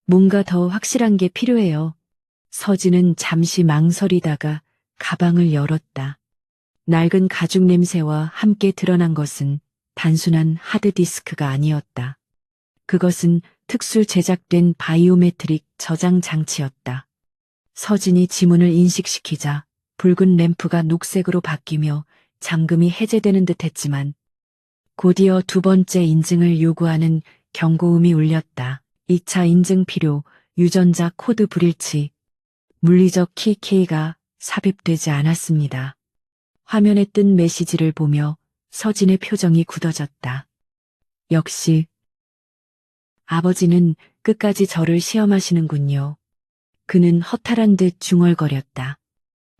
뭔가 더 확실한 게 필요해요. 서진은 잠시 망설이다가 가방을 열었다. 낡은 가죽 냄새와 함께 드러난 것은 단순한 하드디스크가 아니었다. 그것은 특수 제작된 바이오메트릭 저장 장치였다. 서진이 지문을 인식시키자 붉은 램프가 녹색으로 바뀌며 잠금이 해제되는 듯 했지만 곧이어 두 번째 인증을 요구하는 경고음이 울렸다. 2차 인증 필요, 유전자 코드 불일치, 물리적 키 K가 삽입되지 않았습니다. 화면에 뜬 메시지를 보며 서진의 표정이 굳어졌다. 역시 아버지는 끝까지 저를 시험하시는군요. 그는 허탈한 듯 중얼거렸다.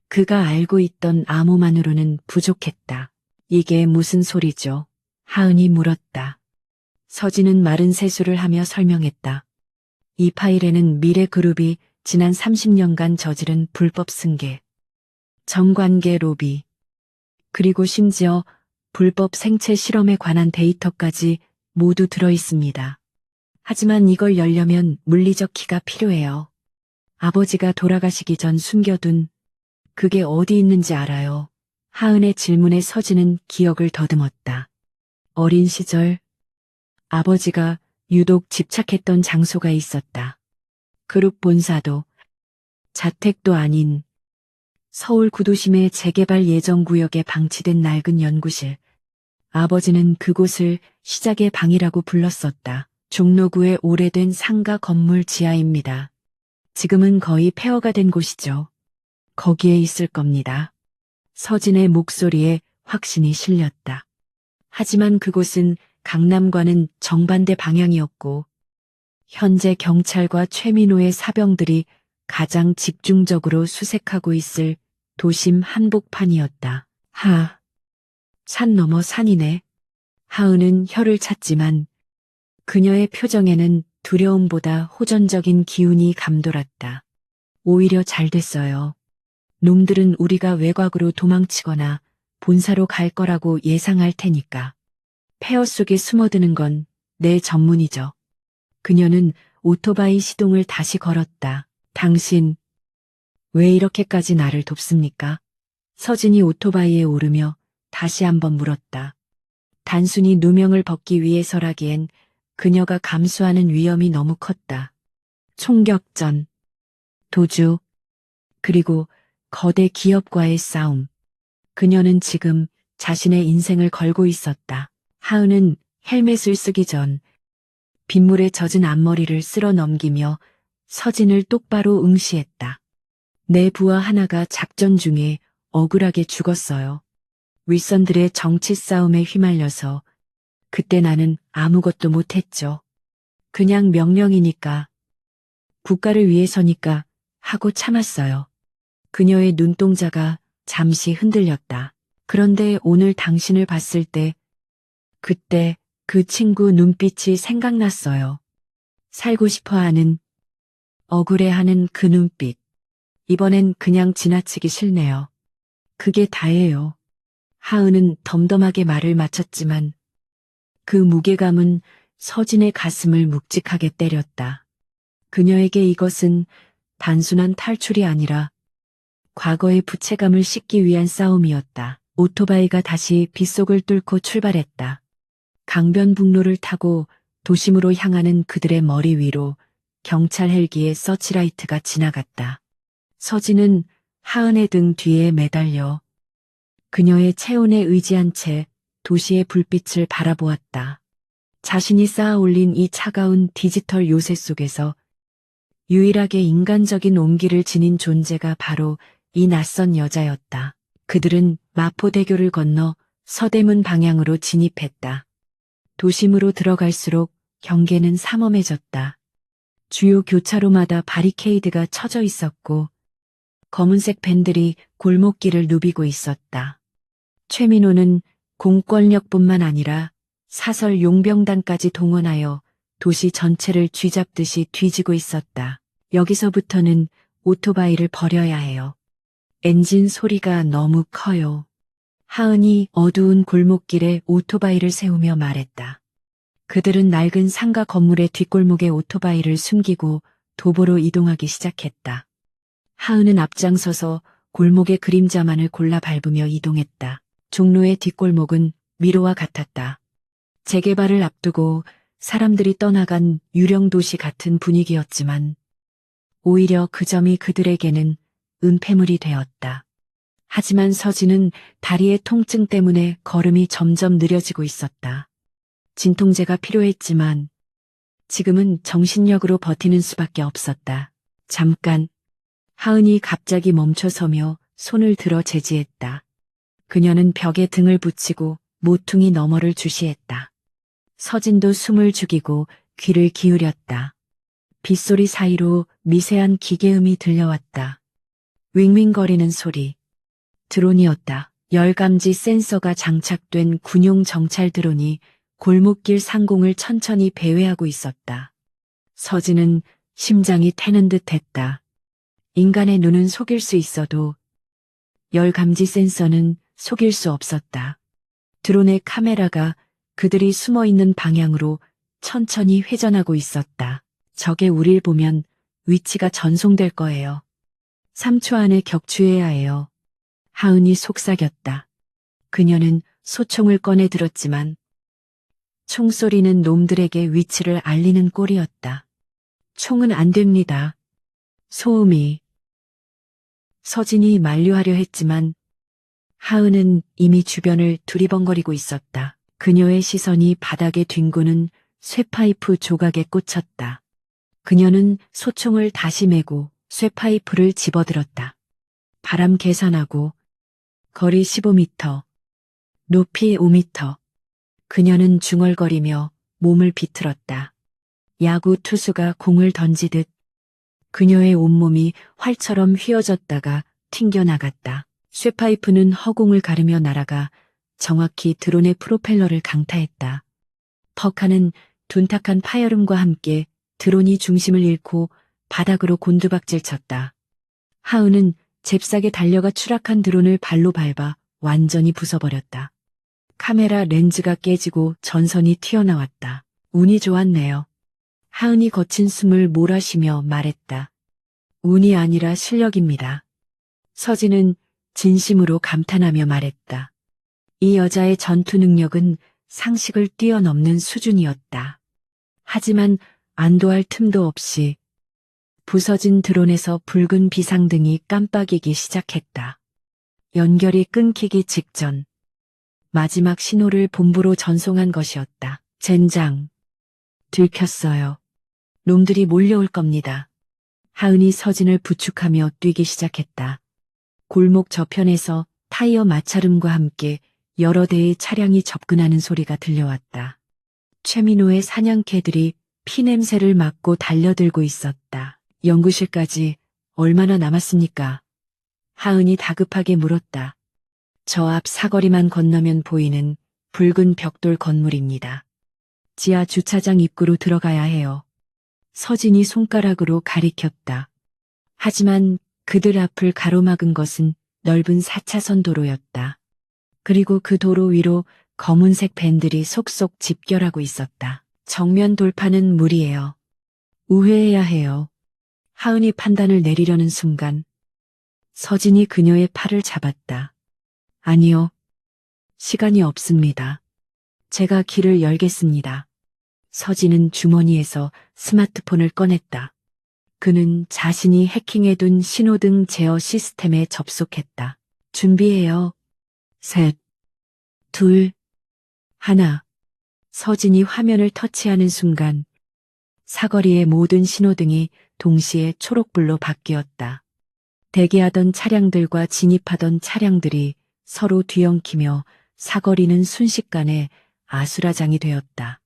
그가 알고 있던 암호만으로는 부족했다. 이게 무슨 소리죠? 하은이 물었다. 서진은 마른 세수를 하며 설명했다. 이 파일에는 미래그룹이 지난 30년간 저지른 불법 승계, 정관계 로비, 그리고 심지어 불법 생체 실험에 관한 데이터까지 모두 들어 있습니다. 하지만 이걸 열려면 물리적 키가 필요해요. 아버지가 돌아가시기 전 숨겨둔 그게 어디 있는지 알아요. 하은의 질문에 서진은 기억을 더듬었다. 어린 시절 아버지가 유독 집착했던 장소가 있었다. 그룹 본사도 자택도 아닌 서울 구도심의 재개발 예정 구역에 방치된 낡은 연구실. 아버지는 그곳을 시작의 방이라고 불렀었다. 종로구의 오래된 상가 건물 지하입니다. 지금은 거의 폐허가 된 곳이죠. 거기에 있을 겁니다. 서진의 목소리에 확신이 실렸다. 하지만 그곳은 강남과는 정반대 방향이었고 현재 경찰과 최민호의 사병들이 가장 집중적으로 수색하고 있을 도심 한복판이었다. 산 너머 산이네. 하은은 혀를 찼지만 그녀의 표정에는 두려움보다 호전적인 기운이 감돌았다. 오히려 잘 됐어요. 놈들은 우리가 외곽으로 도망치거나 본사로 갈 거라고 예상할 테니까. 폐허 속에 숨어드는 건 내 전문이죠. 그녀는 오토바이 시동을 다시 걸었다. 당신, 왜 이렇게까지 나를 돕습니까? 서진이 오토바이에 오르며 다시 한번 물었다. 단순히 누명을 벗기 위해서라기엔 그녀가 감수하는 위험이 너무 컸다. 총격전, 도주, 그리고 거대 기업과의 싸움. 그녀는 지금 자신의 인생을 걸고 있었다. 하은은 헬멧을 쓰기 전 빗물에 젖은 앞머리를 쓸어 넘기며 서진을 똑바로 응시했다. 내 부하 하나가 작전 중에 억울하게 죽었어요. 윗선들의 정치 싸움에 휘말려서 그때 나는 아무것도 못했죠. 그냥 명령이니까, 국가를 위해서니까 하고 참았어요. 그녀의 눈동자가 잠시 흔들렸다. 그런데 오늘 당신을 봤을 때, 그때 그 친구 눈빛이 생각났어요. 살고 싶어 하는, 억울해하는 그 눈빛. 이번엔 그냥 지나치기 싫네요. 그게 다예요. 하은은 덤덤하게 말을 마쳤지만 그 무게감은 서진의 가슴을 묵직하게 때렸다. 그녀에게 이것은 단순한 탈출이 아니라 과거의 부채감을 씻기 위한 싸움이었다. 오토바이가 다시 빗속을 뚫고 출발했다. 강변북로를 타고 도심으로 향하는 그들의 머리 위로 경찰 헬기의 서치라이트가 지나갔다. 서진은 하은의 등 뒤에 매달려 그녀의 체온에 의지한 채 도시의 불빛을 바라보았다. 자신이 쌓아 올린 이 차가운 디지털 요새 속에서 유일하게 인간적인 온기를 지닌 존재가 바로 이 낯선 여자였다. 그들은 마포대교를 건너 서대문 방향으로 진입했다. 도심으로 들어갈수록 경계는 삼엄해졌다. 주요 교차로마다 바리케이드가 쳐져 있었고 검은색 밴들이 골목길을 누비고 있었다. 최민호는 공권력뿐만 아니라 사설 용병단까지 동원하여 도시 전체를 쥐잡듯이 뒤지고 있었다. 여기서부터는 오토바이를 버려야 해요. 엔진 소리가 너무 커요. 하은이 어두운 골목길에 오토바이를 세우며 말했다. 그들은 낡은 상가 건물의 뒷골목에 오토바이를 숨기고 도보로 이동하기 시작했다. 하은은 앞장서서 골목의 그림자만을 골라 밟으며 이동했다. 종로의 뒷골목은 미로와 같았다. 재개발을 앞두고 사람들이 떠나간 유령 도시 같은 분위기였지만 오히려 그 점이 그들에게는 은폐물이 되었다. 하지만 서진은 다리의 통증 때문에 걸음이 점점 느려지고 있었다. 진통제가 필요했지만 지금은 정신력으로 버티는 수밖에 없었다. 잠깐, 하은이 갑자기 멈춰서며 손을 들어 제지했다. 그녀는 벽에 등을 붙이고 모퉁이 너머를 주시했다. 서진도 숨을 죽이고 귀를 기울였다. 빗소리 사이로 미세한 기계음이 들려왔다. 윙윙거리는 소리. 드론이었다. 열감지 센서가 장착된 군용 정찰 드론이 골목길 상공을 천천히 배회하고 있었다. 서진은 심장이 태는 듯 했다. 인간의 눈은 속일 수 있어도 열감지 센서는 속일 수 없었다. 드론의 카메라가 그들이 숨어 있는 방향으로 천천히 회전하고 있었다. 적의 우릴 보면 위치가 전송될 거예요. 3초 안에 격추해야 해요. 하은이 속삭였다. 그녀는 소총을 꺼내 들었지만 총소리는 놈들에게 위치를 알리는 꼴이었다. 총은 안 됩니다. 소음이. 서진이 만류하려 했지만 하은은 이미 주변을 두리번거리고 있었다. 그녀의 시선이 바닥에 뒹구는 쇠파이프 조각에 꽂혔다. 그녀는 소총을 다시 메고 쇠파이프를 집어들었다. 바람 계산하고 거리 15m, 높이 5m. 그녀는 중얼거리며 몸을 비틀었다. 야구 투수가 공을 던지듯 그녀의 온몸이 활처럼 휘어졌다가 튕겨나갔다. 쇠파이프는 허공을 가르며 날아가 정확히 드론의 프로펠러를 강타했다. 퍽하는 둔탁한 파열음과 함께 드론이 중심을 잃고 바닥으로 곤두박질 쳤다. 하은은 잽싸게 달려가 추락한 드론을 발로 밟아 완전히 부숴버렸다. 카메라 렌즈가 깨지고 전선이 튀어나왔다. 운이 좋았네요. 하은이 거친 숨을 몰아쉬며 말했다. 운이 아니라 실력입니다. 서진은 진심으로 감탄하며 말했다. 이 여자의 전투 능력은 상식을 뛰어넘는 수준이었다. 하지만 안도할 틈도 없이 부서진 드론에서 붉은 비상등이 깜빡이기 시작했다. 연결이 끊기기 직전 마지막 신호를 본부로 전송한 것이었다. 젠장. 들켰어요. 놈들이 몰려올 겁니다. 하은이 서진을 부축하며 뛰기 시작했다. 골목 저편에서 타이어 마찰음과 함께 여러 대의 차량이 접근하는 소리가 들려왔다. 최민호의 사냥개들이 피냄새를 맡고 달려들고 있었다. 연구실까지 얼마나 남았습니까? 하은이 다급하게 물었다. 저 앞 사거리만 건너면 보이는 붉은 벽돌 건물입니다. 지하 주차장 입구로 들어가야 해요. 서진이 손가락으로 가리켰다. 하지만 그들 앞을 가로막은 것은 넓은 4차선 도로였다. 그리고 그 도로 위로 검은색 밴들이 속속 집결하고 있었다. 정면 돌파는 무리예요. 우회해야 해요. 하은이 판단을 내리려는 순간 서진이 그녀의 팔을 잡았다. 아니요. 시간이 없습니다. 제가 길을 열겠습니다. 서진은 주머니에서 스마트폰을 꺼냈다. 그는 자신이 해킹해둔 신호등 제어 시스템에 접속했다. 준비해요. 셋, 둘, 하나. 서진이 화면을 터치하는 순간 사거리의 모든 신호등이 동시에 초록불로 바뀌었다. 대기하던 차량들과 진입하던 차량들이 서로 뒤엉키며 사거리는 순식간에 아수라장이 되었다.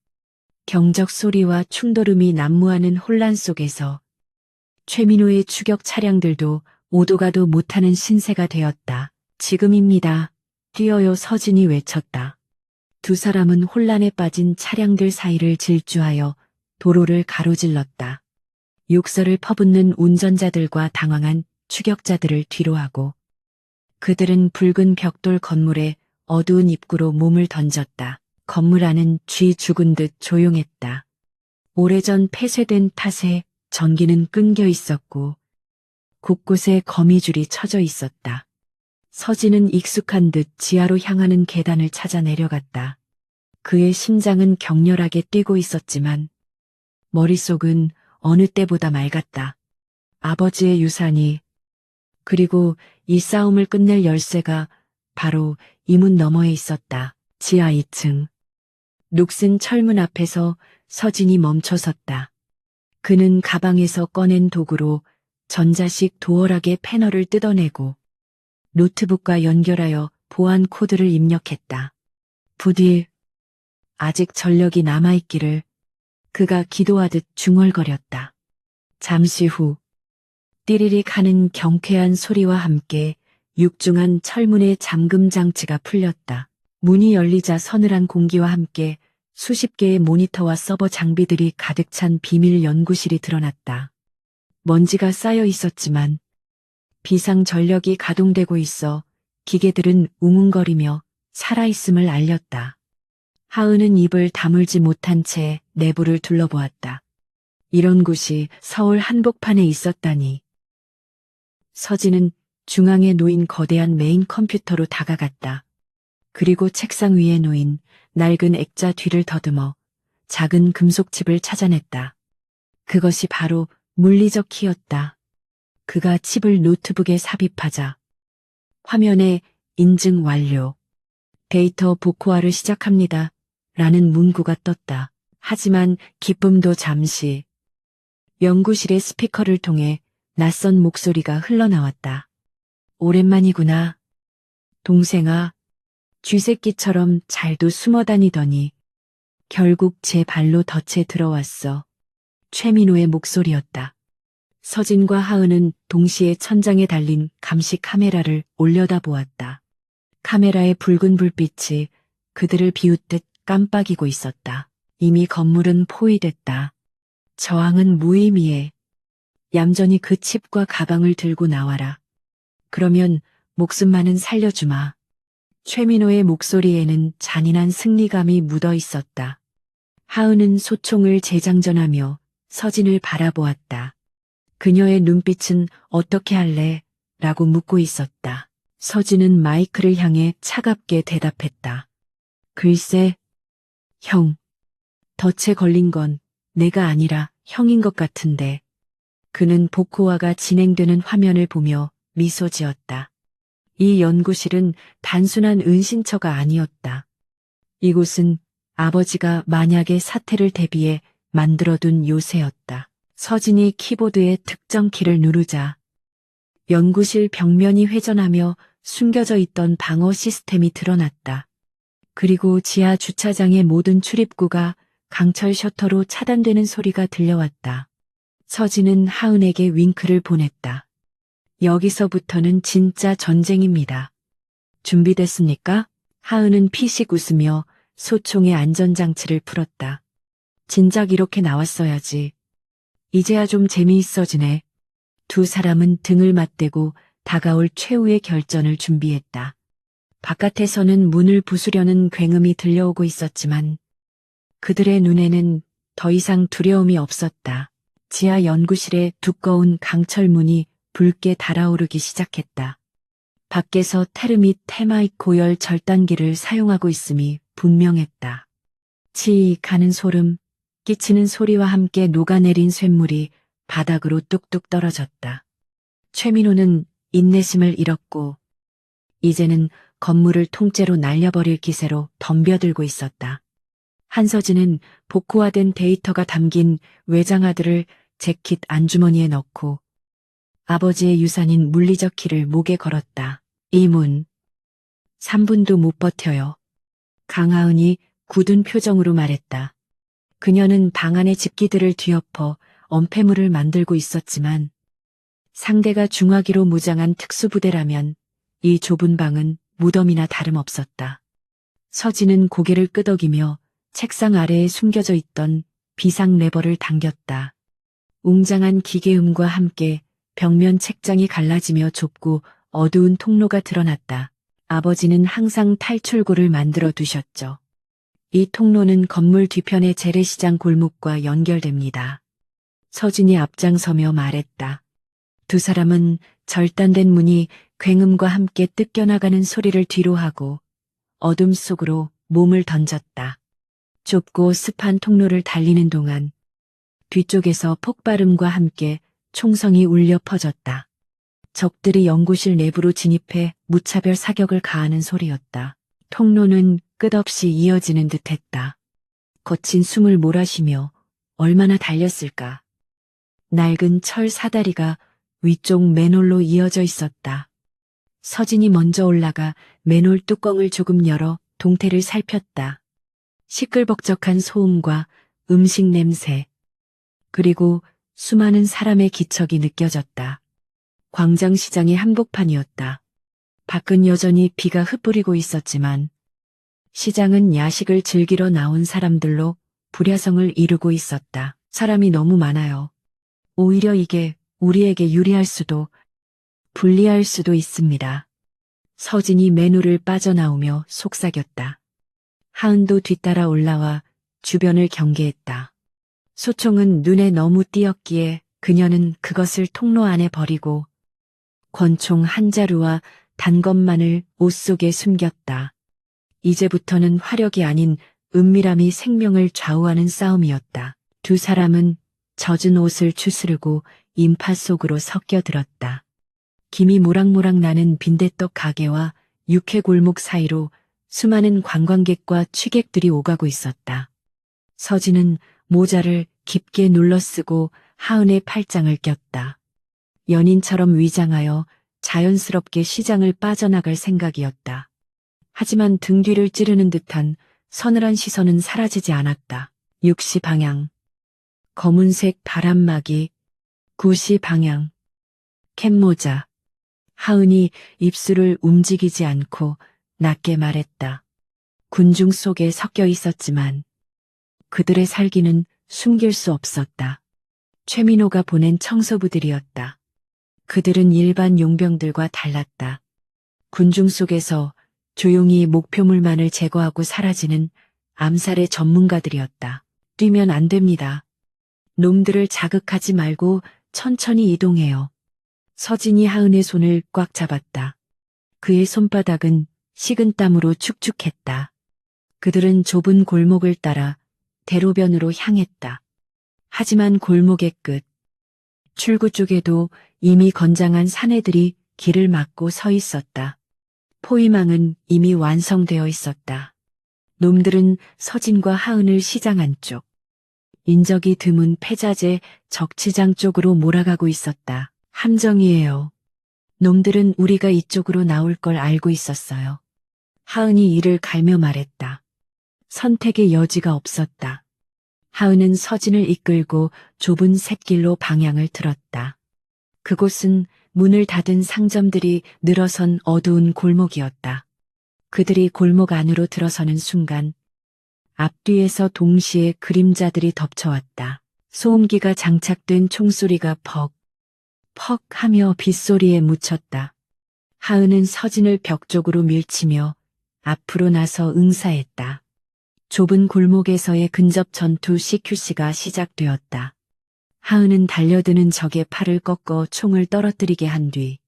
경적 소리와 충돌음이 난무하는 혼란 속에서 최민호의 추격 차량들도 오도 가도 못하는 신세가 되었다. 지금입니다. 뛰어요 서진이 외쳤다. 두 사람은 혼란에 빠진 차량들 사이를 질주하여 도로를 가로질렀다. 욕설을 퍼붓는 운전자들과 당황한 추격자들을 뒤로하고 그들은 붉은 벽돌 건물의 어두운 입구로 몸을 던졌다. 건물 안은 쥐 죽은 듯 조용했다. 오래전 폐쇄된 탓에 전기는 끊겨 있었고 곳곳에 거미줄이 쳐져 있었다. 서진은 익숙한 듯 지하로 향하는 계단을 찾아 내려갔다. 그의 심장은 격렬하게 뛰고 있었지만 머릿속은 어느 때보다 맑았다. 아버지의 유산이 그리고 이 싸움을 끝낼 열쇠가 바로 이 문 너머에 있었다. 지하 2층. 녹슨 철문 앞에서 서진이 멈춰섰다. 그는 가방에서 꺼낸 도구로 전자식 도어락의 패널을 뜯어내고 노트북과 연결하여 보안 코드를 입력했다. 부디 아직 전력이 남아있기를 그가 기도하듯 중얼거렸다. 잠시 후 띠리릭 하는 경쾌한 소리와 함께 육중한 철문의 잠금 장치가 풀렸다. 문이 열리자 서늘한 공기와 함께 수십 개의 모니터와 서버 장비들이 가득 찬 비밀 연구실이 드러났다. 먼지가 쌓여 있었지만 비상 전력이 가동되고 있어 기계들은 웅웅거리며 살아있음을 알렸다. 하은은 입을 다물지 못한 채 내부를 둘러보았다. 이런 곳이 서울 한복판에 있었다니. 서진은 중앙에 놓인 거대한 메인 컴퓨터로 다가갔다. 그리고 책상 위에 놓인 낡은 액자 뒤를 더듬어 작은 금속칩을 찾아냈다. 그것이 바로 물리적 키였다. 그가 칩을 노트북에 삽입하자 화면에 인증 완료. 데이터 복호화를 시작합니다. 라는 문구가 떴다. 하지만 기쁨도 잠시. 연구실의 스피커를 통해 낯선 목소리가 흘러나왔다. 오랜만이구나. 동생아, 쥐새끼처럼 잘도 숨어 다니더니 결국 제 발로 덫에 들어왔어. 최민호의 목소리였다. 서진과 하은은 동시에 천장에 달린 감시 카메라를 올려다보았다. 카메라의 붉은 불빛이 그들을 비웃듯 깜빡이고 있었다. 이미 건물은 포위됐다. 저항은 무의미해. 얌전히 그 칩과 가방을 들고 나와라. 그러면 목숨만은 살려주마. 최민호의 목소리에는 잔인한 승리감이 묻어 있었다. 하은은 소총을 재장전하며 서진을 바라보았다. 그녀의 눈빛은 어떻게 할래? 라고 묻고 있었다. 서진은 마이크를 향해 차갑게 대답했다. 글쎄, 형. 덫에 걸린 건 내가 아니라 형인 것 같은데. 그는 복호화가 진행되는 화면을 보며 미소 지었다. 이 연구실은 단순한 은신처가 아니었다. 이곳은 아버지가 만약의 사태를 대비해 만들어둔 요새였다. 서진이 키보드의 특정 키를 누르자 연구실 벽면이 회전하며 숨겨져 있던 방어 시스템이 드러났다. 그리고 지하 주차장의 모든 출입구가 강철 셔터로 차단되는 소리가 들려왔다. 서진은 하은에게 윙크를 보냈다. 여기서부터는 진짜 전쟁입니다. 준비됐습니까? 하은은 피식 웃으며 소총의 안전장치를 풀었다. 진작 이렇게 나왔어야지. 이제야 좀 재미있어지네. 두 사람은 등을 맞대고 다가올 최후의 결전을 준비했다. 바깥에서는 문을 부수려는 굉음이 들려오고 있었지만 그들의 눈에는 더 이상 두려움이 없었다. 지하 연구실의 두꺼운 강철문이 붉게 달아오르기 시작했다. 밖에서 테르 및 테마잇 고열 절단기를 사용하고 있음이 분명했다. 치 가는 소름 끼치는 소리와 함께 녹아내린 쇳물이 바닥으로 뚝뚝 떨어졌다. 최민호는 인내심을 잃었고 이제는 건물을 통째로 날려버릴 기세로 덤벼들고 있었다. 한서진은 복구화된 데이터가 담긴 외장하드를 재킷 안주머니에 넣고 아버지의 유산인 물리적 키를 목에 걸었다. 이 문 3분도 못 버텨요. 강하은이 굳은 표정으로 말했다. 그녀는 방 안의 집기들을 뒤엎어 엄폐물을 만들고 있었지만 상대가 중화기로 무장한 특수부대라면 이 좁은 방은 무덤이나 다름없었다. 서진은 고개를 끄덕이며 책상 아래에 숨겨져 있던 비상 레버를 당겼다. 웅장한 기계음과 함께 벽면 책장이 갈라지며 좁고 어두운 통로가 드러났다. 아버지는 항상 탈출구를 만들어 두셨죠. 이 통로는 건물 뒤편의 재래시장 골목과 연결됩니다. 서진이 앞장서며 말했다. 두 사람은 절단된 문이 굉음과 함께 뜯겨나가는 소리를 뒤로하고 어둠 속으로 몸을 던졌다. 좁고 습한 통로를 달리는 동안 뒤쪽에서 폭발음과 함께 총성이 울려 퍼졌다. 적들이 연구실 내부로 진입해 무차별 사격을 가하는 소리였다. 통로는 끝없이 이어지는 듯했다. 거친 숨을 몰아쉬며 얼마나 달렸을까. 낡은 철 사다리가 위쪽 맨홀로 이어져 있었다. 서진이 먼저 올라가 맨홀 뚜껑을 조금 열어 동태를 살폈다. 시끌벅적한 소음과 음식 냄새, 그리고 수많은 사람의 기척이 느껴졌다. 광장시장의 한복판이었다. 밖은 여전히 비가 흩뿌리고 있었지만 시장은 야식을 즐기러 나온 사람들로 불야성을 이루고 있었다. 사람이 너무 많아요. 오히려 이게 우리에게 유리할 수도 불리할 수도 있습니다. 서진이 맨홀을 빠져나오며 속삭였다. 하은도 뒤따라 올라와 주변을 경계했다. 소총은 눈에 너무 띄었기에 그녀는 그것을 통로 안에 버리고 권총 한 자루와 단검만을 옷 속에 숨겼다. 이제부터는 화력이 아닌 은밀함이 생명을 좌우하는 싸움이었다. 두 사람은 젖은 옷을 추스르고 인파 속으로 섞여들었다. 김이 모락모락 나는 빈대떡 가게와 육회골목 사이로 수많은 관광객과 취객들이 오가고 있었다. 서진은 모자를 깊게 눌러쓰고 하은의 팔짱을 꼈다. 연인처럼 위장하여 자연스럽게 시장을 빠져나갈 생각이었다. 하지만 등 뒤를 찌르는 듯한 서늘한 시선은 사라지지 않았다. 6시 방향. 검은색 바람막이. 9시 방향. 캡모자. 하은이 입술을 움직이지 않고 낮게 말했다. 군중 속에 섞여 있었지만 그들의 살기는 숨길 수 없었다. 최민호가 보낸 청소부들이었다. 그들은 일반 용병들과 달랐다. 군중 속에서 조용히 목표물만을 제거하고 사라지는 암살의 전문가들이었다. 뛰면 안 됩니다. 놈들을 자극하지 말고 천천히 이동해요. 서진이 하은의 손을 꽉 잡았다. 그의 손바닥은 식은 땀으로 축축했다. 그들은 좁은 골목을 따라 대로변으로 향했다. 하지만 골목의 끝, 출구 쪽에도 이미 건장한 사내들이 길을 막고 서 있었다. 포위망은 이미 완성되어 있었다. 놈들은 서진과 하은을 시장 안쪽, 인적이 드문 폐자재 적치장 쪽으로 몰아가고 있었다. 함정이에요. 놈들은 우리가 이쪽으로 나올 걸 알고 있었어요. 하은이 이를 갈며 말했다. 선택의 여지가 없었다. 하은은 서진을 이끌고 좁은 샛길로 방향을 틀었다. 그곳은 문을 닫은 상점들이 늘어선 어두운 골목이었다. 그들이 골목 안으로 들어서는 순간 앞뒤에서 동시에 그림자들이 덮쳐왔다. 소음기가 장착된 총소리가 퍽, 퍽 하며 빗소리에 묻혔다. 하은은 서진을 벽 쪽으로 밀치며 앞으로 나서 응사했다. 좁은 골목에서의 근접 전투 CQC가 시작되었다. 하은은 달려드는 적의 팔을 꺾어 총을 떨어뜨리게 한 뒤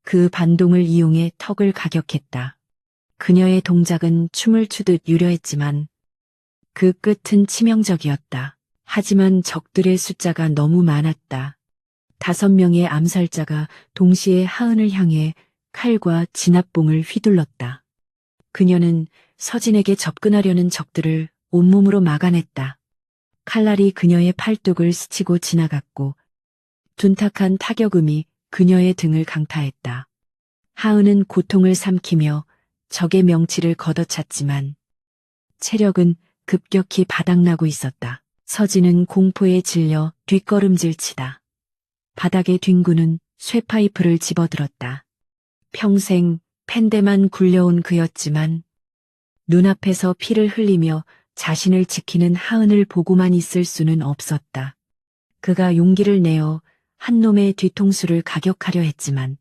그 반동을 이용해 턱을 가격했다. 그녀의 동작은 춤을 추듯 유려했지만 그 끝은 치명적이었다. 하지만 적들의 숫자가 너무 많았다. 5명의 암살자가 동시에 하은을 향해 칼과 진압봉을 휘둘렀다. 그녀는 서진에게 접근하려는 적들을 온몸으로 막아냈다. 칼날이 그녀의 팔뚝을 스치고 지나갔고 둔탁한 타격음이 그녀의 등을 강타했다. 하은은 고통을 삼키며 적의 명치를 걷어찼지만 체력은 급격히 바닥나고 있었다. 서진은 공포에 질려 뒷걸음질치다. 바닥에 뒹구는 쇠파이프를 집어들었다. 평생 팬데만 굴려온 그였지만 눈앞에서 피를 흘리며 자신을 지키는 하은을 보고만 있을 수는 없었다. 그가 용기를 내어 한 놈의 뒤통수를 가격하려 했지만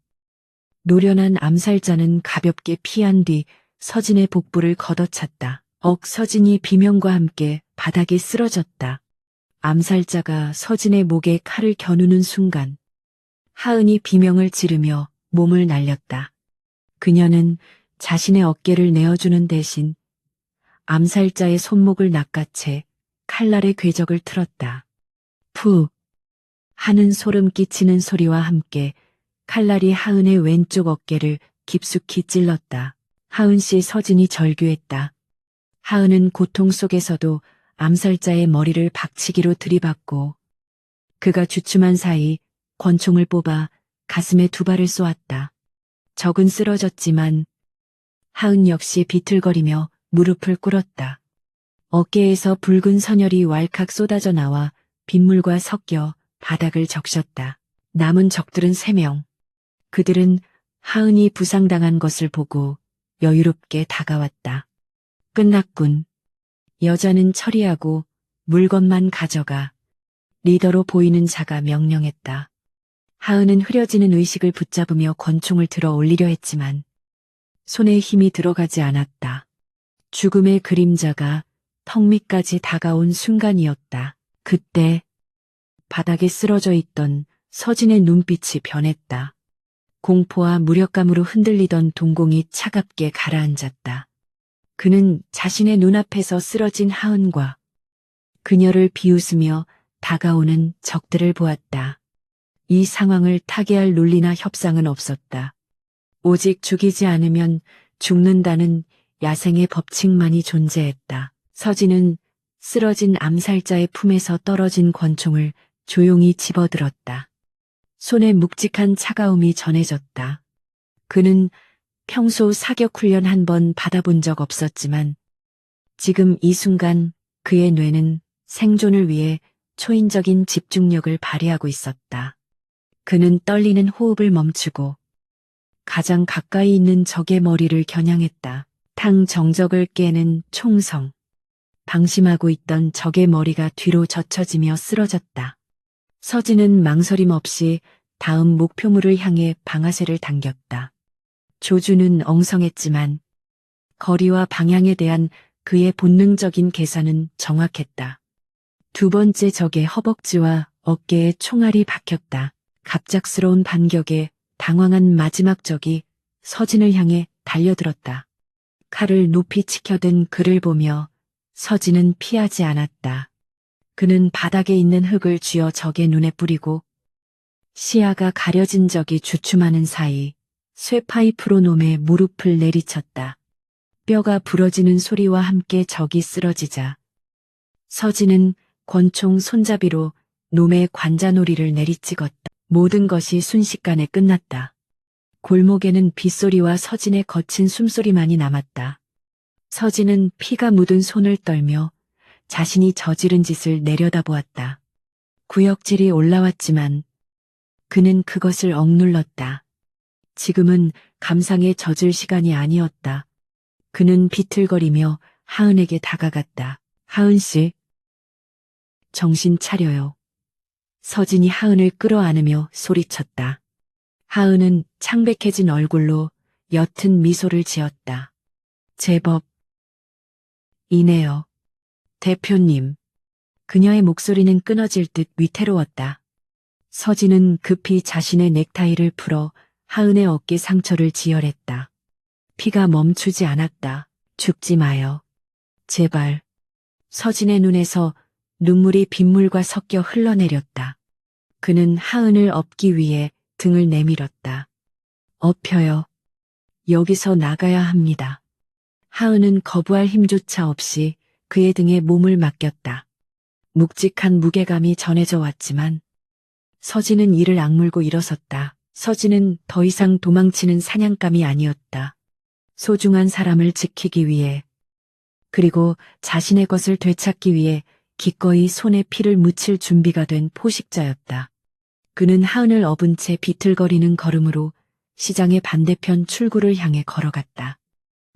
노련한 암살자는 가볍게 피한 뒤 서진의 복부를 걷어찼다. 서진이 비명과 함께 바닥에 쓰러졌다. 암살자가 서진의 목에 칼을 겨누는 순간 하은이 비명을 지르며 몸을 날렸다. 그녀는 자신의 어깨를 내어주는 대신 암살자의 손목을 낚아채 칼날의 궤적을 틀었다. 푸 하는 소름 끼치는 소리와 함께 칼날이 하은의 왼쪽 어깨를 깊숙이 찔렀다. 하은 씨 서진이 절규했다. 하은은 고통 속에서도 암살자의 머리를 박치기로 들이받고 그가 주춤한 사이 권총을 뽑아 가슴에 2발을 쏘았다. 적은 쓰러졌지만 하은 역시 비틀거리며 무릎을 꿇었다. 어깨에서 붉은 선혈이 왈칵 쏟아져 나와 빗물과 섞여 바닥을 적셨다. 남은 적들은 3명. 그들은 하은이 부상당한 것을 보고 여유롭게 다가왔다. 끝났군. 여자는 처리하고 물건만 가져가. 리더로 보이는 자가 명령했다. 하은은 흐려지는 의식을 붙잡으며 권총을 들어 올리려 했지만 손에 힘이 들어가지 않았다. 죽음의 그림자가 턱 밑까지 다가온 순간이었다. 그때 바닥에 쓰러져 있던 서진의 눈빛이 변했다. 공포와 무력감으로 흔들리던 동공이 차갑게 가라앉았다. 그는 자신의 눈앞에서 쓰러진 하은과 그녀를 비웃으며 다가오는 적들을 보았다. 이 상황을 타개할 논리나 협상은 없었다. 오직 죽이지 않으면 죽는다는 야생의 법칙만이 존재했다. 서진은 쓰러진 암살자의 품에서 떨어진 권총을 조용히 집어들었다. 손에 묵직한 차가움이 전해졌다. 그는 평소 사격 훈련 한 번 받아본 적 없었지만 지금 이 순간 그의 뇌는 생존을 위해 초인적인 집중력을 발휘하고 있었다. 그는 떨리는 호흡을 멈추고 가장 가까이 있는 적의 머리를 겨냥했다. 탕 정적을 깨는 총성. 방심하고 있던 적의 머리가 뒤로 젖혀지며 쓰러졌다. 서진은 망설임 없이 다음 목표물을 향해 방아쇠를 당겼다. 조준은 엉성했지만 거리와 방향에 대한 그의 본능적인 계산은 정확했다. 2번째 적의 허벅지와 어깨에 총알이 박혔다. 갑작스러운 반격에 당황한 마지막 적이 서진을 향해 달려들었다. 칼을 높이 치켜든 그를 보며 서진은 피하지 않았다. 그는 바닥에 있는 흙을 쥐어 적의 눈에 뿌리고 시야가 가려진 적이 주춤하는 사이 쇠파이프로 놈의 무릎을 내리쳤다. 뼈가 부러지는 소리와 함께 적이 쓰러지자 서진은 권총 손잡이로 놈의 관자놀이를 내리찍었다. 모든 것이 순식간에 끝났다. 골목에는 빗소리와 서진의 거친 숨소리만이 남았다. 서진은 피가 묻은 손을 떨며 자신이 저지른 짓을 내려다보았다. 구역질이 올라왔지만 그는 그것을 억눌렀다. 지금은 감상에 젖을 시간이 아니었다. 그는 비틀거리며 하은에게 다가갔다. 하은 씨, 정신 차려요. 서진이 하은을 끌어안으며 소리쳤다. 하은은 창백해진 얼굴로 옅은 미소를 지었다. 제법 이네요. 대표님. 그녀의 목소리는 끊어질 듯 위태로웠다. 서진은 급히 자신의 넥타이를 풀어 하은의 어깨 상처를 지혈했다. 피가 멈추지 않았다. 죽지 마요. 제발. 서진의 눈에서 눈물이 빗물과 섞여 흘러내렸다. 그는 하은을 업기 위해 등을 내밀었다. 업혀요. 여기서 나가야 합니다. 하은은 거부할 힘조차 없이 그의 등에 몸을 맡겼다. 묵직한 무게감이 전해져 왔지만 서진은 이를 악물고 일어섰다. 서진은 더 이상 도망치는 사냥감이 아니었다. 소중한 사람을 지키기 위해, 그리고 자신의 것을 되찾기 위해 기꺼이 손에 피를 묻힐 준비가 된 포식자였다. 그는 하은을 업은 채 비틀거리는 걸음으로 시장의 반대편 출구를 향해 걸어갔다.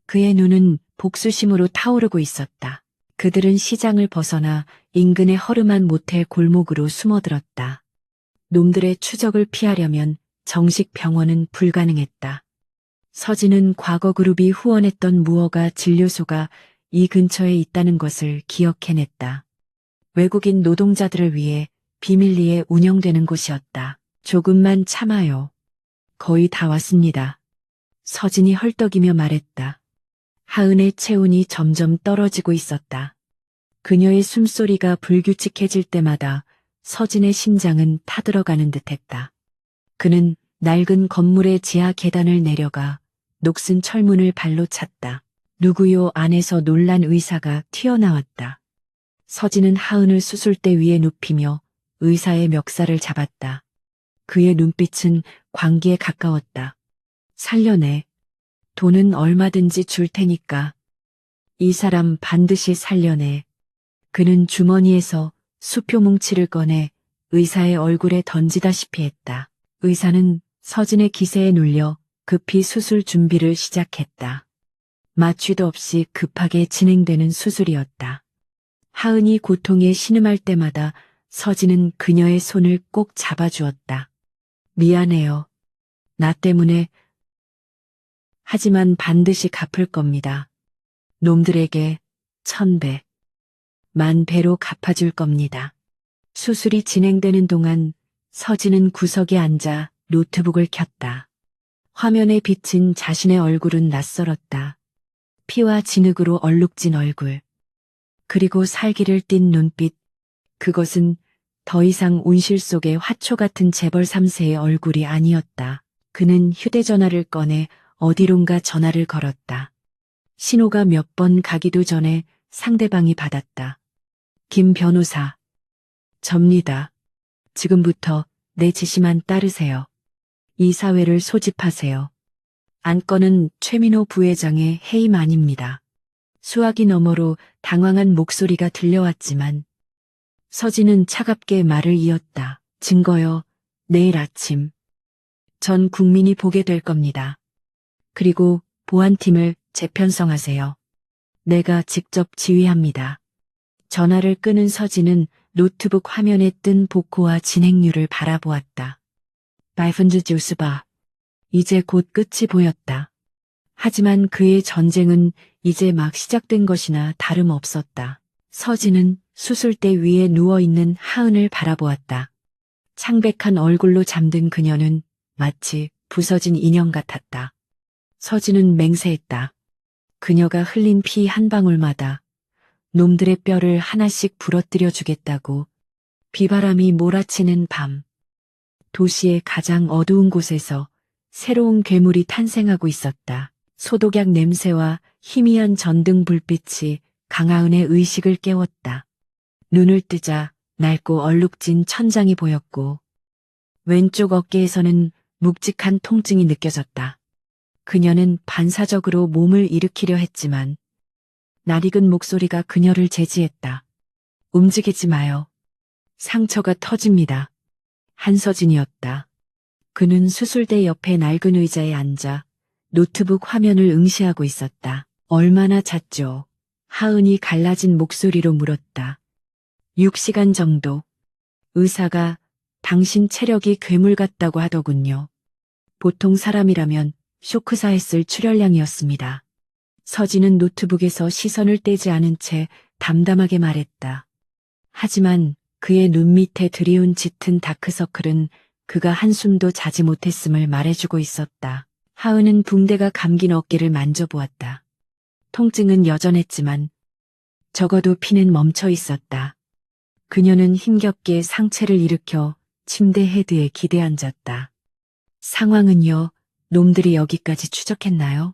그의 눈은 복수심으로 타오르고 있었다. 그들은 시장을 벗어나 인근의 허름한 모텔 골목으로 숨어들었다. 놈들의 추적을 피하려면 정식 병원은 불가능했다. 서진은 과거 그룹이 후원했던 무허가 진료소가 이 근처에 있다는 것을 기억해냈다. 외국인 노동자들을 위해 비밀리에 운영되는 곳이었다. 조금만 참아요. 거의 다 왔습니다. 서진이 헐떡이며 말했다. 하은의 체온이 점점 떨어지고 있었다. 그녀의 숨소리가 불규칙해질 때마다 서진의 심장은 타들어가는 듯했다. 그는 낡은 건물의 지하 계단을 내려가 녹슨 철문을 발로 찼다. 누구요 안에서 놀란 의사가 튀어나왔다. 서진은 하은을 수술대 위에 눕히며 의사의 멱살을 잡았다. 그의 눈빛은 광기에 가까웠다. 살려내. 돈은 얼마든지 줄 테니까. 이 사람 반드시 살려내. 그는 주머니에서 수표 뭉치를 꺼내 의사의 얼굴에 던지다시피 했다. 의사는 서진의 기세에 눌려 급히 수술 준비를 시작했다. 마취도 없이 급하게 진행되는 수술이었다. 하은이 고통에 신음할 때마다 서진은 그녀의 손을 꼭 잡아주었다. 미안해요. 나 때문에. 하지만 반드시 갚을 겁니다. 놈들에게 1000배, 10,000배로 갚아줄 겁니다. 수술이 진행되는 동안 서진은 구석에 앉아 노트북을 켰다. 화면에 비친 자신의 얼굴은 낯설었다. 피와 진흙으로 얼룩진 얼굴. 그리고 살기를 띤 눈빛. 그것은 더 이상 온실 속의 화초 같은 재벌 3세의 얼굴이 아니었다. 그는 휴대전화를 꺼내 어디론가 전화를 걸었다. 신호가 몇 번 가기도 전에 상대방이 받았다. 김 변호사. 접니다. 지금부터 내 지시만 따르세요. 이 사회를 소집하세요. 안건은 최민호 부회장의 해임 아닙니다. 수화기 너머로 당황한 목소리가 들려왔지만 서진은 차갑게 말을 이었다. 증거요. 내일 아침. 전 국민이 보게 될 겁니다. 그리고 보안팀을 재편성하세요. 내가 직접 지휘합니다. 전화를 끊은 서진은 노트북 화면에 뜬 복호와 진행률을 바라보았다. 5주스바. 이제 곧 끝이 보였다. 하지만 그의 전쟁은 이제 막 시작된 것이나 다름없었다. 서진은 수술대 위에 누워있는 하은을 바라보았다. 창백한 얼굴로 잠든 그녀는 마치 부서진 인형 같았다. 서진은 맹세했다. 그녀가 흘린 피 한 방울마다 놈들의 뼈를 하나씩 부러뜨려 주겠다고. 비바람이 몰아치는 밤. 도시의 가장 어두운 곳에서 새로운 괴물이 탄생하고 있었다. 소독약 냄새와 희미한 전등 불빛이 강하은의 의식을 깨웠다. 눈을 뜨자 낡고 얼룩진 천장이 보였고 왼쪽 어깨에서는 묵직한 통증이 느껴졌다. 그녀는 반사적으로 몸을 일으키려 했지만 낯익은 목소리가 그녀를 제지했다. 움직이지 마요. 상처가 터집니다. 한서진이었다. 그는 수술대 옆에 낡은 의자에 앉아 노트북 화면을 응시하고 있었다. 얼마나 잤죠? 하은이 갈라진 목소리로 물었다. 6시간 정도. 의사가 당신 체력이 괴물 같다고 하더군요. 보통 사람이라면 쇼크사했을 출혈량이었습니다. 서진은 노트북에서 시선을 떼지 않은 채 담담하게 말했다. 하지만 그의 눈 밑에 드리운 짙은 다크서클은 그가 한숨도 자지 못했음을 말해주고 있었다. 하은은 붕대가 감긴 어깨를 만져보았다. 통증은 여전했지만 적어도 피는 멈춰 있었다. 그녀는 힘겹게 상체를 일으켜 침대 헤드에 기대앉았다. 상황은요, 놈들이 여기까지 추적했나요?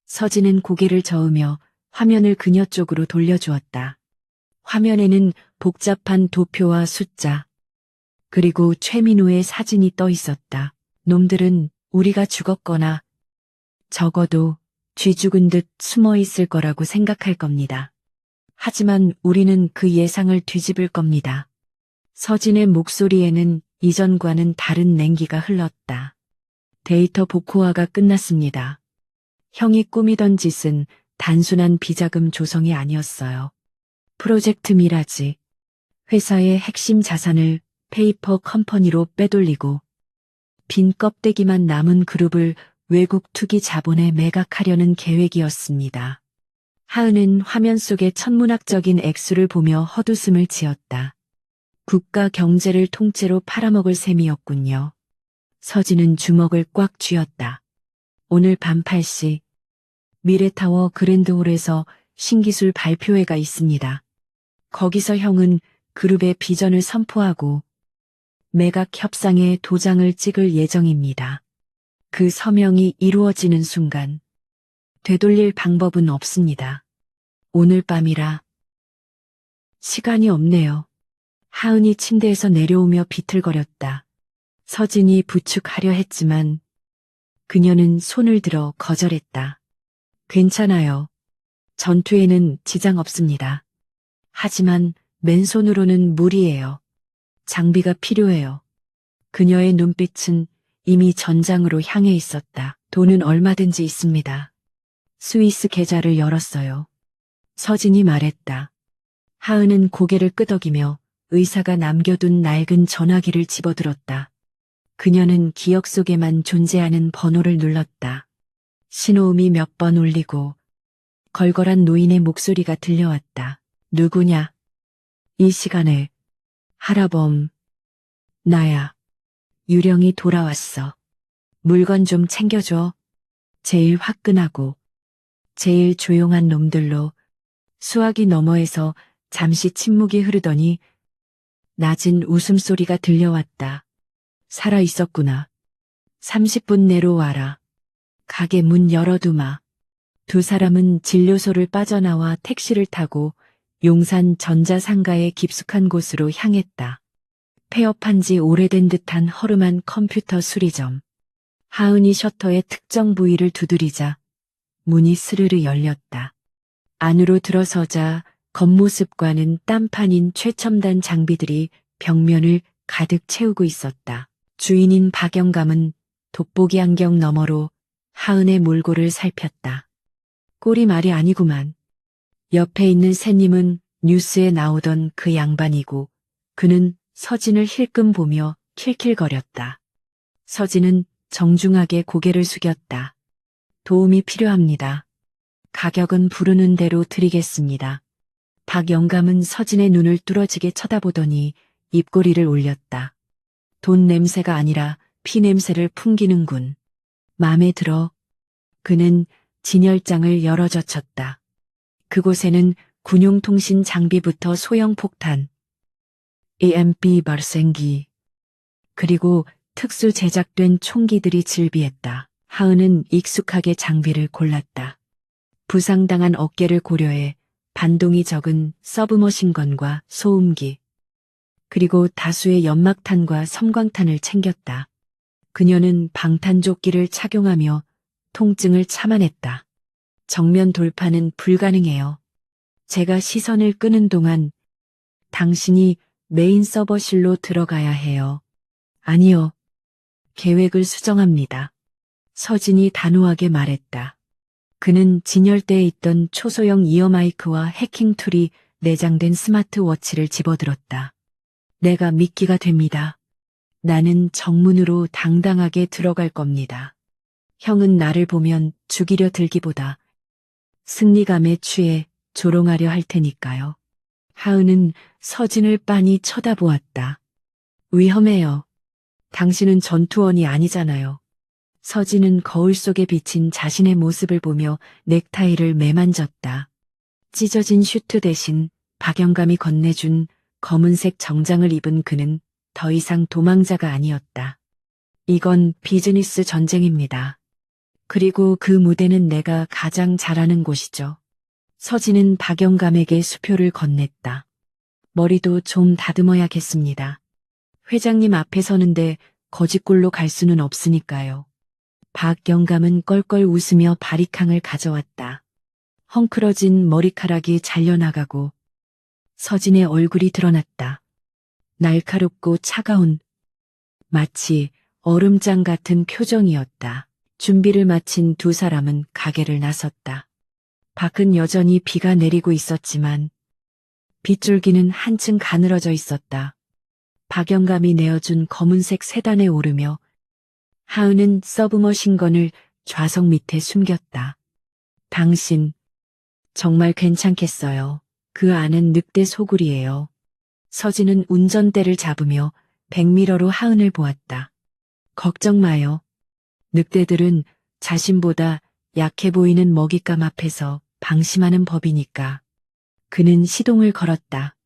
서진은 고개를 저으며 화면을 그녀 쪽으로 돌려주었다. 화면에는 복잡한 도표와 숫자, 그리고 최민호의 사진이 떠 있었다. 놈들은 우리가 죽었거나 적어도 쥐 죽은 듯 숨어 있을 거라고 생각할 겁니다. 하지만 우리는 그 예상을 뒤집을 겁니다. 서진의 목소리에는 이전과는 다른 냉기가 흘렀다. 데이터 복호화가 끝났습니다. 형이 꾸미던 짓은 단순한 비자금 조성이 아니었어요. 프로젝트 미라지, 회사의 핵심 자산을 페이퍼 컴퍼니로 빼돌리고 빈 껍데기만 남은 그룹을 외국 투기 자본에 매각하려는 계획이었습니다. 하은은 화면 속의 천문학적인 액수를 보며 헛웃음을 지었다. 국가 경제를 통째로 팔아먹을 셈이었군요. 서진은 주먹을 꽉 쥐었다. 오늘 밤 8시 미래타워 그랜드홀에서 신기술 발표회가 있습니다. 거기서 형은 그룹의 비전을 선포하고 매각 협상에 도장을 찍을 예정입니다. 그 서명이 이루어지는 순간 되돌릴 방법은 없습니다. 오늘 밤이라 시간이 없네요. 하은이 침대에서 내려오며 비틀거렸다. 서진이 부축하려 했지만 그녀는 손을 들어 거절했다. 괜찮아요. 전투에는 지장 없습니다. 하지만 맨손으로는 무리예요. 장비가 필요해요. 그녀의 눈빛은 이미 전장으로 향해 있었다. 돈은 얼마든지 있습니다. 스위스 계좌를 열었어요. 서진이 말했다. 하은은 고개를 끄덕이며 의사가 남겨둔 낡은 전화기를 집어들었다. 그녀는 기억 속에만 존재하는 번호를 눌렀다. 신호음이 몇 번 울리고 걸걸한 노인의 목소리가 들려왔다. 누구냐? 이 시간에. 하라범. 나야. 유령이 돌아왔어. 물건 좀 챙겨줘. 제일 화끈하고 제일 조용한 놈들로. 수화기 너머에서 잠시 침묵이 흐르더니 낮은 웃음소리가 들려왔다. 살아 있었구나. 30분 내로 와라. 가게 문 열어두마. 두 사람은 진료소를 빠져나와 택시를 타고 용산 전자상가의 깊숙한 곳으로 향했다. 폐업한 지 오래된 듯한 허름한 컴퓨터 수리점. 하은이 셔터의 특정 부위를 두드리자 문이 스르르 열렸다. 안으로 들어서자 겉모습과는 딴판인 최첨단 장비들이 벽면을 가득 채우고 있었다. 주인인 박영감은 돋보기 안경 너머로 하은의 몰골을 살폈다. 꼴이 말이 아니구만. 옆에 있는 새님은 뉴스에 나오던 그 양반이고 그는 서진을 힐끔 보며 킬킬거렸다. 서진은 정중하게 고개를 숙였다. 도움이 필요합니다. 가격은 부르는 대로 드리겠습니다. 박영감은 서진의 눈을 뚫어지게 쳐다보더니 입꼬리를 올렸다. 돈 냄새가 아니라 피 냄새를 풍기는군. 마음에 들어. 그는 진열장을 열어젖혔다. 그곳에는 군용통신 장비부터 소형 폭탄, EMP 발생기, 그리고 특수 제작된 총기들이 즐비했다. 하은은 익숙하게 장비를 골랐다. 부상당한 어깨를 고려해 반동이 적은 서브머신건과 소음기, 그리고 다수의 연막탄과 섬광탄을 챙겼다. 그녀는 방탄조끼를 착용하며 통증을 참아냈다. 정면 돌파는 불가능해요. 제가 시선을 끄는 동안 당신이 메인 서버실로 들어가야 해요. 아니요. 계획을 수정합니다. 서진이 단호하게 말했다. 그는 진열대에 있던 초소형 이어마이크와 해킹 툴이 내장된 스마트워치를 집어들었다. 내가 미끼가 됩니다. 나는 정문으로 당당하게 들어갈 겁니다. 형은 나를 보면 죽이려 들기보다 승리감에 취해 조롱하려 할 테니까요. 하은은 서진을 빤히 쳐다보았다. 위험해요. 당신은 전투원이 아니잖아요. 서진은 거울 속에 비친 자신의 모습을 보며 넥타이를 매만졌다. 찢어진 슈트 대신 박영감이 건네준 검은색 정장을 입은 그는 더 이상 도망자가 아니었다. 이건 비즈니스 전쟁입니다. 그리고 그 무대는 내가 가장 잘하는 곳이죠. 서진은 박영감에게 수표를 건넸다. 머리도 좀 다듬어야겠습니다. 회장님 앞에 서는데 거짓골로 갈 수는 없으니까요. 박영감은 껄껄 웃으며 바리캉을 가져왔다. 헝클어진 머리카락이 잘려나가고 서진의 얼굴이 드러났다. 날카롭고 차가운, 마치 얼음장 같은 표정이었다. 준비를 마친 두 사람은 가게를 나섰다. 밖은 여전히 비가 내리고 있었지만 빗줄기는 한층 가늘어져 있었다. 박영감이 내어준 검은색 세단에 오르며 하은은 서브머신건을 좌석 밑에 숨겼다. 당신 정말 괜찮겠어요. 그 안은 늑대 소굴이에요. 서진은 운전대를 잡으며 백미러로 하은을 보았다. 걱정 마요. 늑대들은 자신보다 약해 보이는 먹잇감 앞에서 방심하는 법이니까. 그는 시동을 걸었다.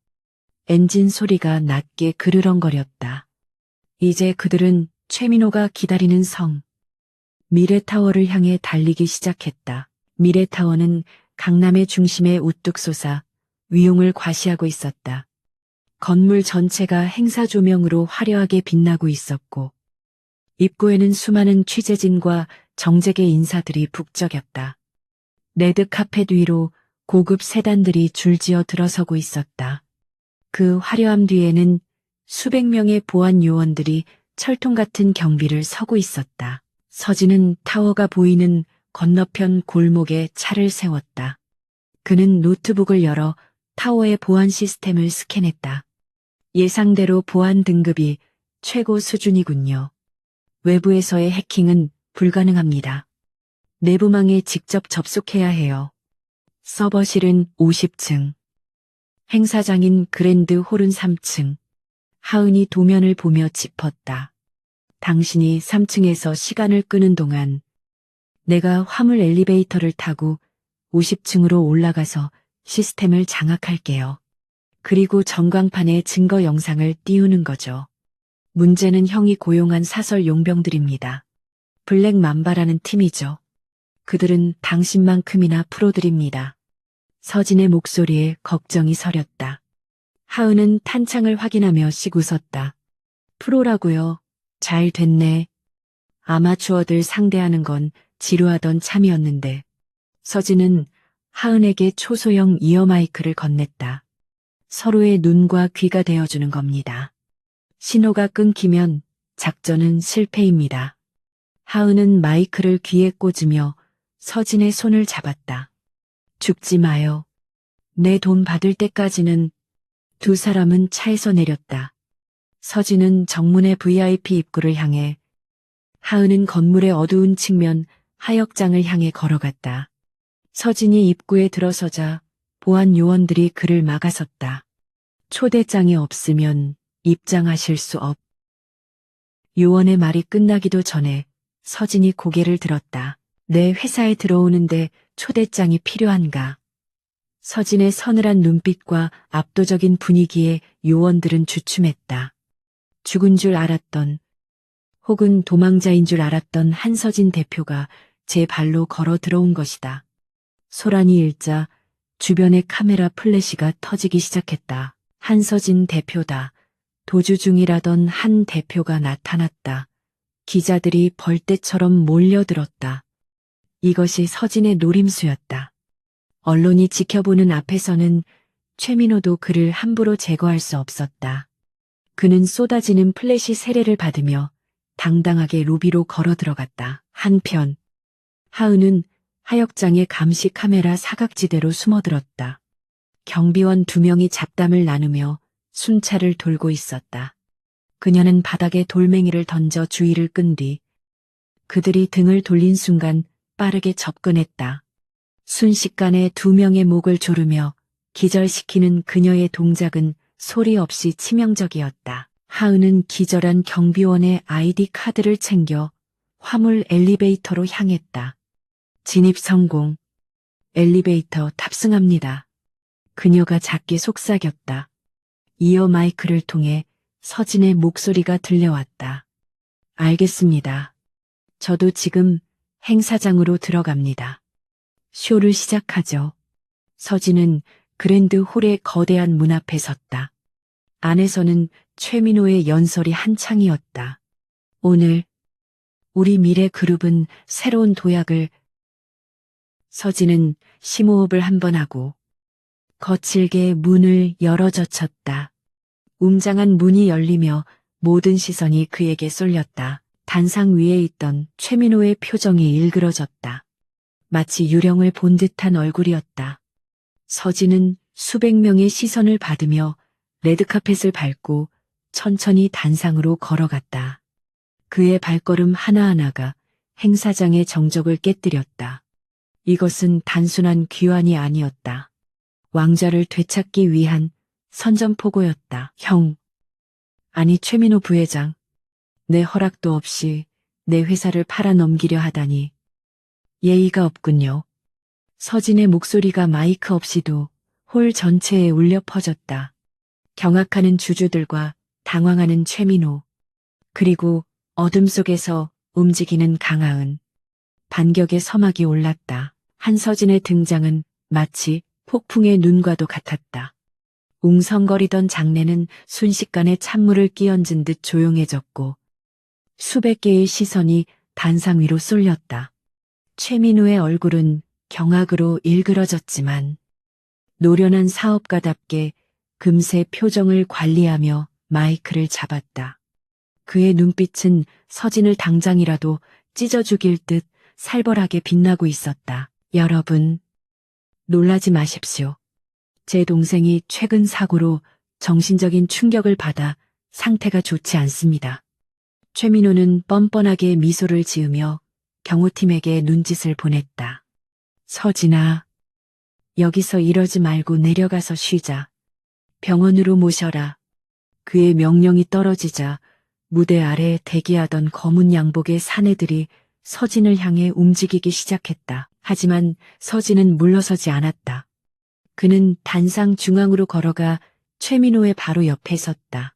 엔진 소리가 낮게 그르렁거렸다. 이제 그들은 최민호가 기다리는 성 미래타워를 향해 달리기 시작했다. 미래타워는 강남의 중심에 우뚝 솟아 위용을 과시하고 있었다. 건물 전체가 행사 조명으로 화려하게 빛나고 있었고 입구에는 수많은 취재진과 정재계 인사들이 북적였다. 레드 카펫 위로 고급 세단들이 줄지어 들어서고 있었다. 그 화려함 뒤에는 수백 명의 보안 요원들이 철통 같은 경비를 서고 있었다. 서진은 타워가 보이는 건너편 골목에 차를 세웠다. 그는 노트북을 열어 타워의 보안 시스템을 스캔했다. 예상대로 보안 등급이 최고 수준이군요. 외부에서의 해킹은 불가능합니다. 내부망에 직접 접속해야 해요. 서버실은 50층. 행사장인 그랜드 홀은 3층. 하은이 도면을 보며 짚었다. 당신이 3층에서 시간을 끄는 동안 내가 화물 엘리베이터를 타고 50층으로 올라가서 시스템을 장악할게요. 그리고 전광판에 증거 영상을 띄우는 거죠. 문제는 형이 고용한 사설 용병들입니다. 블랙 맘바라는 팀이죠. 그들은 당신만큼이나 프로들입니다. 서진의 목소리에 걱정이 서렸다. 하은은 탄창을 확인하며 씩 웃었다. 프로라고요. 잘 됐네. 아마추어들 상대하는 건 지루하던 참이었는데. 서진은 하은에게 초소형 이어마이크를 건넸다. 서로의 눈과 귀가 되어주는 겁니다. 신호가 끊기면 작전은 실패입니다. 하은은 마이크를 귀에 꽂으며 서진의 손을 잡았다. 죽지 마요. 내 돈 받을 때까지는. 두 사람은 차에서 내렸다. 서진은 정문의 VIP 입구를 향해, 하은은 건물의 어두운 측면 하역장을 향해 걸어갔다. 서진이 입구에 들어서자 보안 요원들이 그를 막아섰다. 초대장이 없으면 입장하실 수 없. 요원의 말이 끝나기도 전에 서진이 고개를 들었다. 내 회사에 들어오는데 초대장이 필요한가? 서진의 서늘한 눈빛과 압도적인 분위기에 요원들은 주춤했다. 죽은 줄 알았던, 혹은 도망자인 줄 알았던 한서진 대표가 제 발로 걸어 들어온 것이다. 소란이 일자 주변의 카메라 플래시가 터지기 시작했다. 한서진 대표다. 도주 중이라던 한 대표가 나타났다. 기자들이 벌떼처럼 몰려들었다. 이것이 서진의 노림수였다. 언론이 지켜보는 앞에서는 최민호도 그를 함부로 제거할 수 없었다. 그는 쏟아지는 플래시 세례를 받으며 당당하게 로비로 걸어 들어갔다. 한편 하은은 하역장의 감시 카메라 사각지대로 숨어들었다. 경비원 2명이 잡담을 나누며 순찰을 돌고 있었다. 그녀는 바닥에 돌멩이를 던져 주의를 끈 뒤 그들이 등을 돌린 순간 빠르게 접근했다. 순식간에 2명의 목을 조르며 기절시키는 그녀의 동작은 소리 없이 치명적이었다. 하은은 기절한 경비원의 아이디 카드를 챙겨 화물 엘리베이터로 향했다. 진입 성공. 엘리베이터 탑승합니다. 그녀가 작게 속삭였다. 이어 마이크를 통해 서진의 목소리가 들려왔다. 알겠습니다. 저도 지금 행사장으로 들어갑니다. 쇼를 시작하죠. 서진은 그랜드 홀의 거대한 문 앞에 섰다. 안에서는 최민호의 연설이 한창이었다. 오늘 우리 미래 그룹은 새로운 도약을. 서진은 심호흡을 한 번 하고 거칠게 문을 열어젖혔다. 웅장한 문이 열리며 모든 시선이 그에게 쏠렸다. 단상 위에 있던 최민호의 표정이 일그러졌다. 마치 유령을 본 듯한 얼굴이었다. 서진은 수백 명의 시선을 받으며 레드카펫을 밟고 천천히 단상으로 걸어갔다. 그의 발걸음 하나하나가 행사장의 정적을 깨뜨렸다. 이것은 단순한 귀환이 아니었다. 왕좌를 되찾기 위한 선전포고였다. 형. 아니 최민호 부회장. 내 허락도 없이 내 회사를 팔아넘기려 하다니. 예의가 없군요. 서진의 목소리가 마이크 없이도 홀 전체에 울려 퍼졌다. 경악하는 주주들과 당황하는 최민호. 그리고 어둠 속에서 움직이는 강하은. 반격의 서막이 올랐다. 한서진의 등장은 마치 폭풍의 눈과도 같았다. 웅성거리던 장내는 순식간에 찬물을 끼얹은 듯 조용해졌고 수백 개의 시선이 단상 위로 쏠렸다. 최민우의 얼굴은 경악으로 일그러졌지만 노련한 사업가답게 금세 표정을 관리하며 마이크를 잡았다. 그의 눈빛은 서진을 당장이라도 찢어 죽일 듯 살벌하게 빛나고 있었다. 여러분, 놀라지 마십시오. 제 동생이 최근 사고로 정신적인 충격을 받아 상태가 좋지 않습니다. 최민호는 뻔뻔하게 미소를 지으며 경호팀에게 눈짓을 보냈다. 서진아, 여기서 이러지 말고 내려가서 쉬자. 병원으로 모셔라. 그의 명령이 떨어지자 무대 아래 대기하던 검은 양복의 사내들이 서진을 향해 움직이기 시작했다. 하지만 서진은 물러서지 않았다. 그는 단상 중앙으로 걸어가 최민호의 바로 옆에 섰다.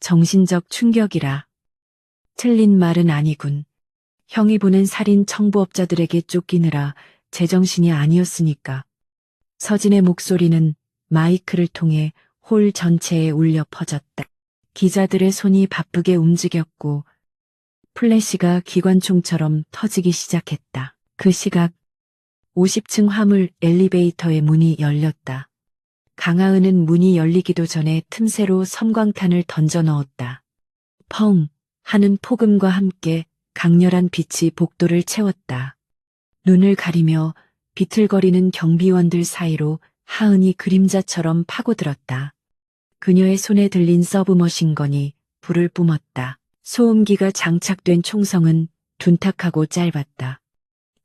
정신적 충격이라. 틀린 말은 아니군. 형이 보낸 살인 청부업자들에게 쫓기느라 제정신이 아니었으니까. 서진의 목소리는 마이크를 통해 홀 전체에 울려 퍼졌다. 기자들의 손이 바쁘게 움직였고 플래시가 기관총처럼 터지기 시작했다. 그 시각 50층 화물 엘리베이터의 문이 열렸다. 강하은은 문이 열리기도 전에 틈새로 섬광탄을 던져 넣었다. 펑 하는 폭음과 함께 강렬한 빛이 복도를 채웠다. 눈을 가리며 비틀거리는 경비원들 사이로 하은이 그림자처럼 파고들었다. 그녀의 손에 들린 서브머신건이 불을 뿜었다. 소음기가 장착된 총성은 둔탁하고 짧았다.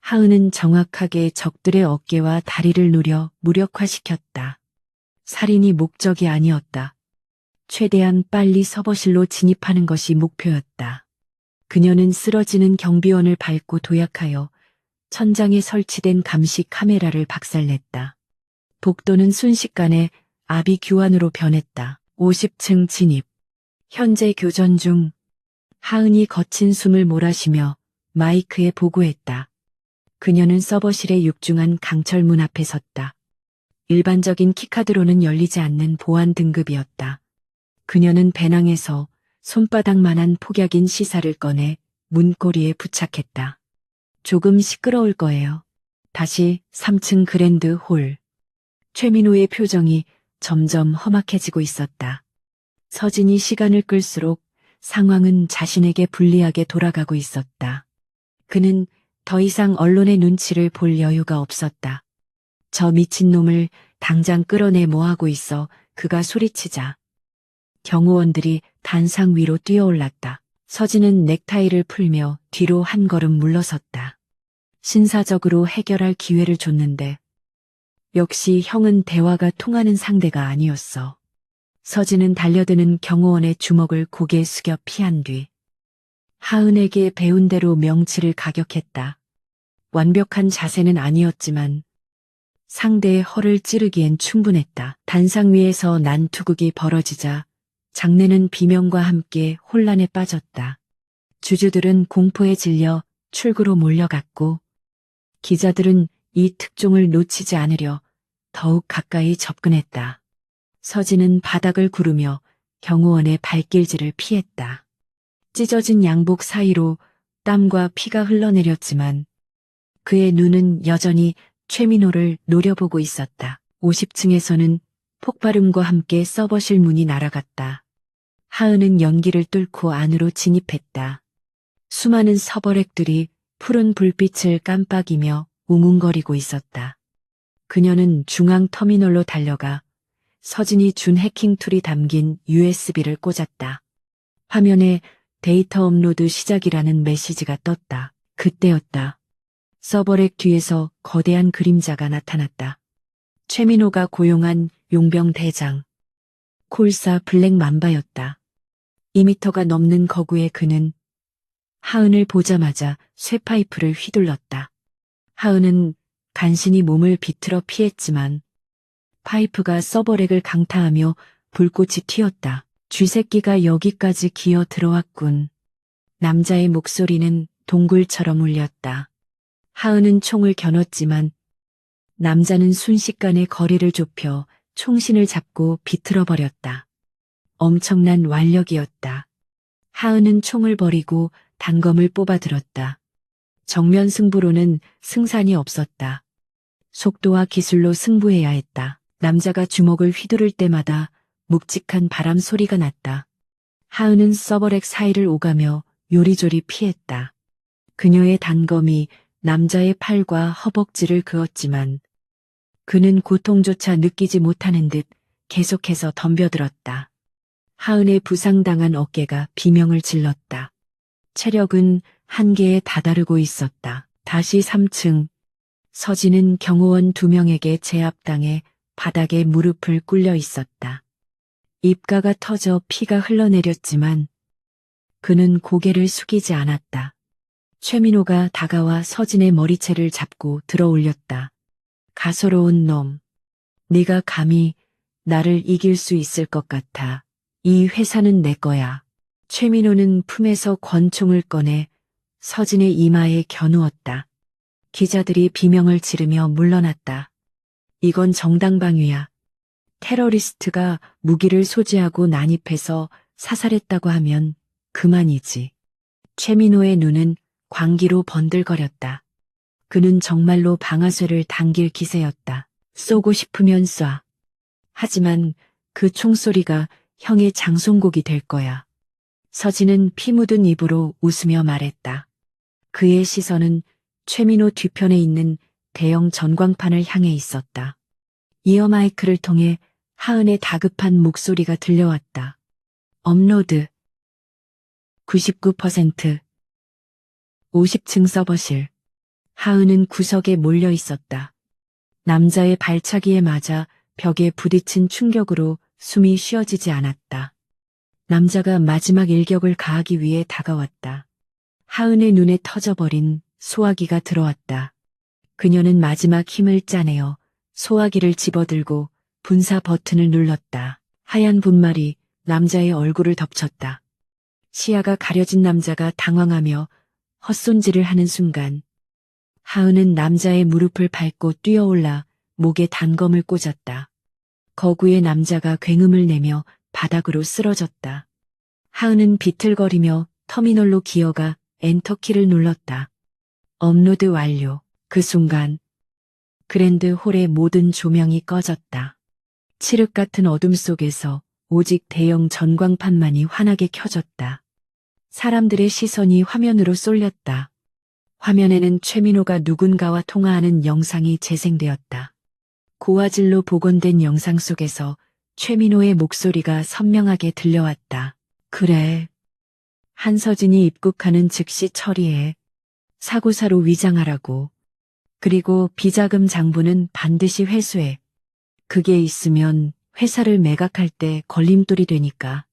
하은은 정확하게 적들의 어깨와 다리를 노려 무력화시켰다. 살인이 목적이 아니었다. 최대한 빨리 서버실로 진입하는 것이 목표였다. 그녀는 쓰러지는 경비원을 밟고 도약하여 천장에 설치된 감시 카메라를 박살냈다. 복도는 순식간에 아비규환으로 변했다. 50층 진입. 현재 교전 중. 하은이 거친 숨을 몰아쉬며 마이크에 보고했다. 그녀는 서버실의 육중한 강철문 앞에 섰다. 일반적인 키카드로는 열리지 않는 보안 등급이었다. 그녀는 배낭에서 손바닥만한 폭약인 시사를 꺼내 문고리에 부착했다. 조금 시끄러울 거예요. 다시 3층 그랜드 홀. 최민호의 표정이 점점 험악해지고 있었다. 서진이 시간을 끌수록 상황은 자신에게 불리하게 돌아가고 있었다. 그는 더 이상 언론의 눈치를 볼 여유가 없었다. 저 미친놈을 당장 끌어내 뭐하고 있어. 그가 소리치자 경호원들이 단상 위로 뛰어올랐다. 서진은 넥타이를 풀며 뒤로 한 걸음 물러섰다. 신사적으로 해결할 기회를 줬는데 역시 형은 대화가 통하는 상대가 아니었어. 서진은 달려드는 경호원의 주먹을 고개 숙여 피한 뒤 하은에게 배운 대로 명치를 가격했다. 완벽한 자세는 아니었지만 상대의 허를 찌르기엔 충분했다. 단상 위에서 난투극이 벌어지자 장내는 비명과 함께 혼란에 빠졌다. 주주들은 공포에 질려 출구로 몰려갔고 기자들은 이 특종을 놓치지 않으려 더욱 가까이 접근했다. 서진은 바닥을 구르며 경호원의 발길질을 피했다. 찢어진 양복 사이로 땀과 피가 흘러내렸지만 그의 눈은 여전히 최민호를 노려보고 있었다. 50층에서는 폭발음과 함께 서버실 문이 날아갔다. 하은은 연기를 뚫고 안으로 진입했다. 수많은 서버렉들이 푸른 불빛을 깜빡이며 웅웅거리고 있었다. 그녀는 중앙 터미널로 달려가 서진이 준 해킹 툴이 담긴 USB를 꽂았다. 화면에 데이터 업로드 시작이라는 메시지가 떴다. 그때였다. 서버렉 뒤에서 거대한 그림자가 나타났다. 최민호가 고용한 용병 대장. 콜사 블랙 맘바였다. 2미터가 넘는 거구의 그는 하은을 보자마자 쇠파이프를 휘둘렀다. 하은은 간신히 몸을 비틀어 피했지만 파이프가 서버렉을 강타하며 불꽃이 튀었다. 쥐새끼가 여기까지 기어 들어왔군. 남자의 목소리는 동굴처럼 울렸다. 하은은 총을 겨눴지만 남자는 순식간에 거리를 좁혀 총신을 잡고 비틀어버렸다. 엄청난 완력이었다. 하은은 총을 버리고 단검을 뽑아들었다. 정면 승부로는 승산이 없었다. 속도와 기술로 승부해야 했다. 남자가 주먹을 휘두를 때마다 묵직한 바람 소리가 났다. 하은은 서버렉 사이를 오가며 요리조리 피했다. 그녀의 단검이 남자의 팔과 허벅지를 그었지만 그는 고통조차 느끼지 못하는 듯 계속해서 덤벼들었다. 하은의 부상당한 어깨가 비명을 질렀다. 체력은 한계에 다다르고 있었다. 다시 3층. 서진은 경호원 2명에게 제압당해 바닥에 무릎을 꿇려 있었다. 입가가 터져 피가 흘러내렸지만 그는 고개를 숙이지 않았다. 최민호가 다가와 서진의 머리채를 잡고 들어 올렸다. 가소로운 놈. 네가 감히 나를 이길 수 있을 것 같아. 이 회사는 내 거야. 최민호는 품에서 권총을 꺼내 서진의 이마에 겨누었다. 기자들이 비명을 지르며 물러났다. 이건 정당방위야. 테러리스트가 무기를 소지하고 난입해서 사살했다고 하면 그만이지. 최민호의 눈은 광기로 번들거렸다. 그는 정말로 방아쇠를 당길 기세였다. 쏘고 싶으면 쏴. 하지만 그 총소리가 형의 장송곡이 될 거야. 서진은 피 묻은 입으로 웃으며 말했다. 그의 시선은 최민호 뒤편에 있는 대형 전광판을 향해 있었다. 이어마이크를 통해 하은의 다급한 목소리가 들려왔다. 업로드 99% 50층 서버실. 하은은 구석에 몰려 있었다. 남자의 발차기에 맞아 벽에 부딪힌 충격으로 숨이 쉬어지지 않았다. 남자가 마지막 일격을 가하기 위해 다가왔다. 하은의 눈에 터져버린 소화기가 들어왔다. 그녀는 마지막 힘을 짜내어 소화기를 집어들고 분사 버튼을 눌렀다. 하얀 분말이 남자의 얼굴을 덮쳤다. 시야가 가려진 남자가 당황하며 헛손질을 하는 순간 하은은 남자의 무릎을 밟고 뛰어올라 목에 단검을 꽂았다. 거구의 남자가 굉음을 내며 바닥으로 쓰러졌다. 하은은 비틀거리며 터미널로 기어가 엔터키를 눌렀다. 업로드 완료. 그 순간 그랜드 홀의 모든 조명이 꺼졌다. 칠흑 같은 어둠 속에서 오직 대형 전광판만이 환하게 켜졌다. 사람들의 시선이 화면으로 쏠렸다. 화면에는 최민호가 누군가와 통화하는 영상이 재생되었다. 고화질로 복원된 영상 속에서 최민호의 목소리가 선명하게 들려왔다. 그래. 한서진이 입국하는 즉시 처리해. 사고사로 위장하라고. 그리고 비자금 장부는 반드시 회수해. 그게 있으면 회사를 매각할 때 걸림돌이 되니까.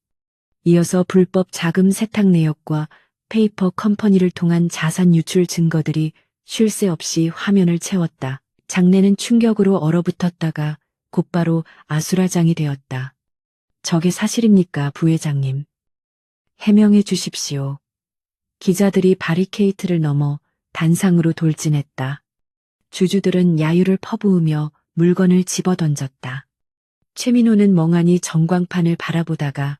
이어서 불법 자금 세탁 내역과 페이퍼 컴퍼니를 통한 자산 유출 증거들이 쉴 새 없이 화면을 채웠다. 장내는 충격으로 얼어붙었다가 곧바로 아수라장이 되었다. 저게 사실입니까, 부회장님? 해명해 주십시오. 기자들이 바리케이트를 넘어 단상으로 돌진했다. 주주들은 야유를 퍼부으며 물건을 집어던졌다. 최민호는 멍하니 전광판을 바라보다가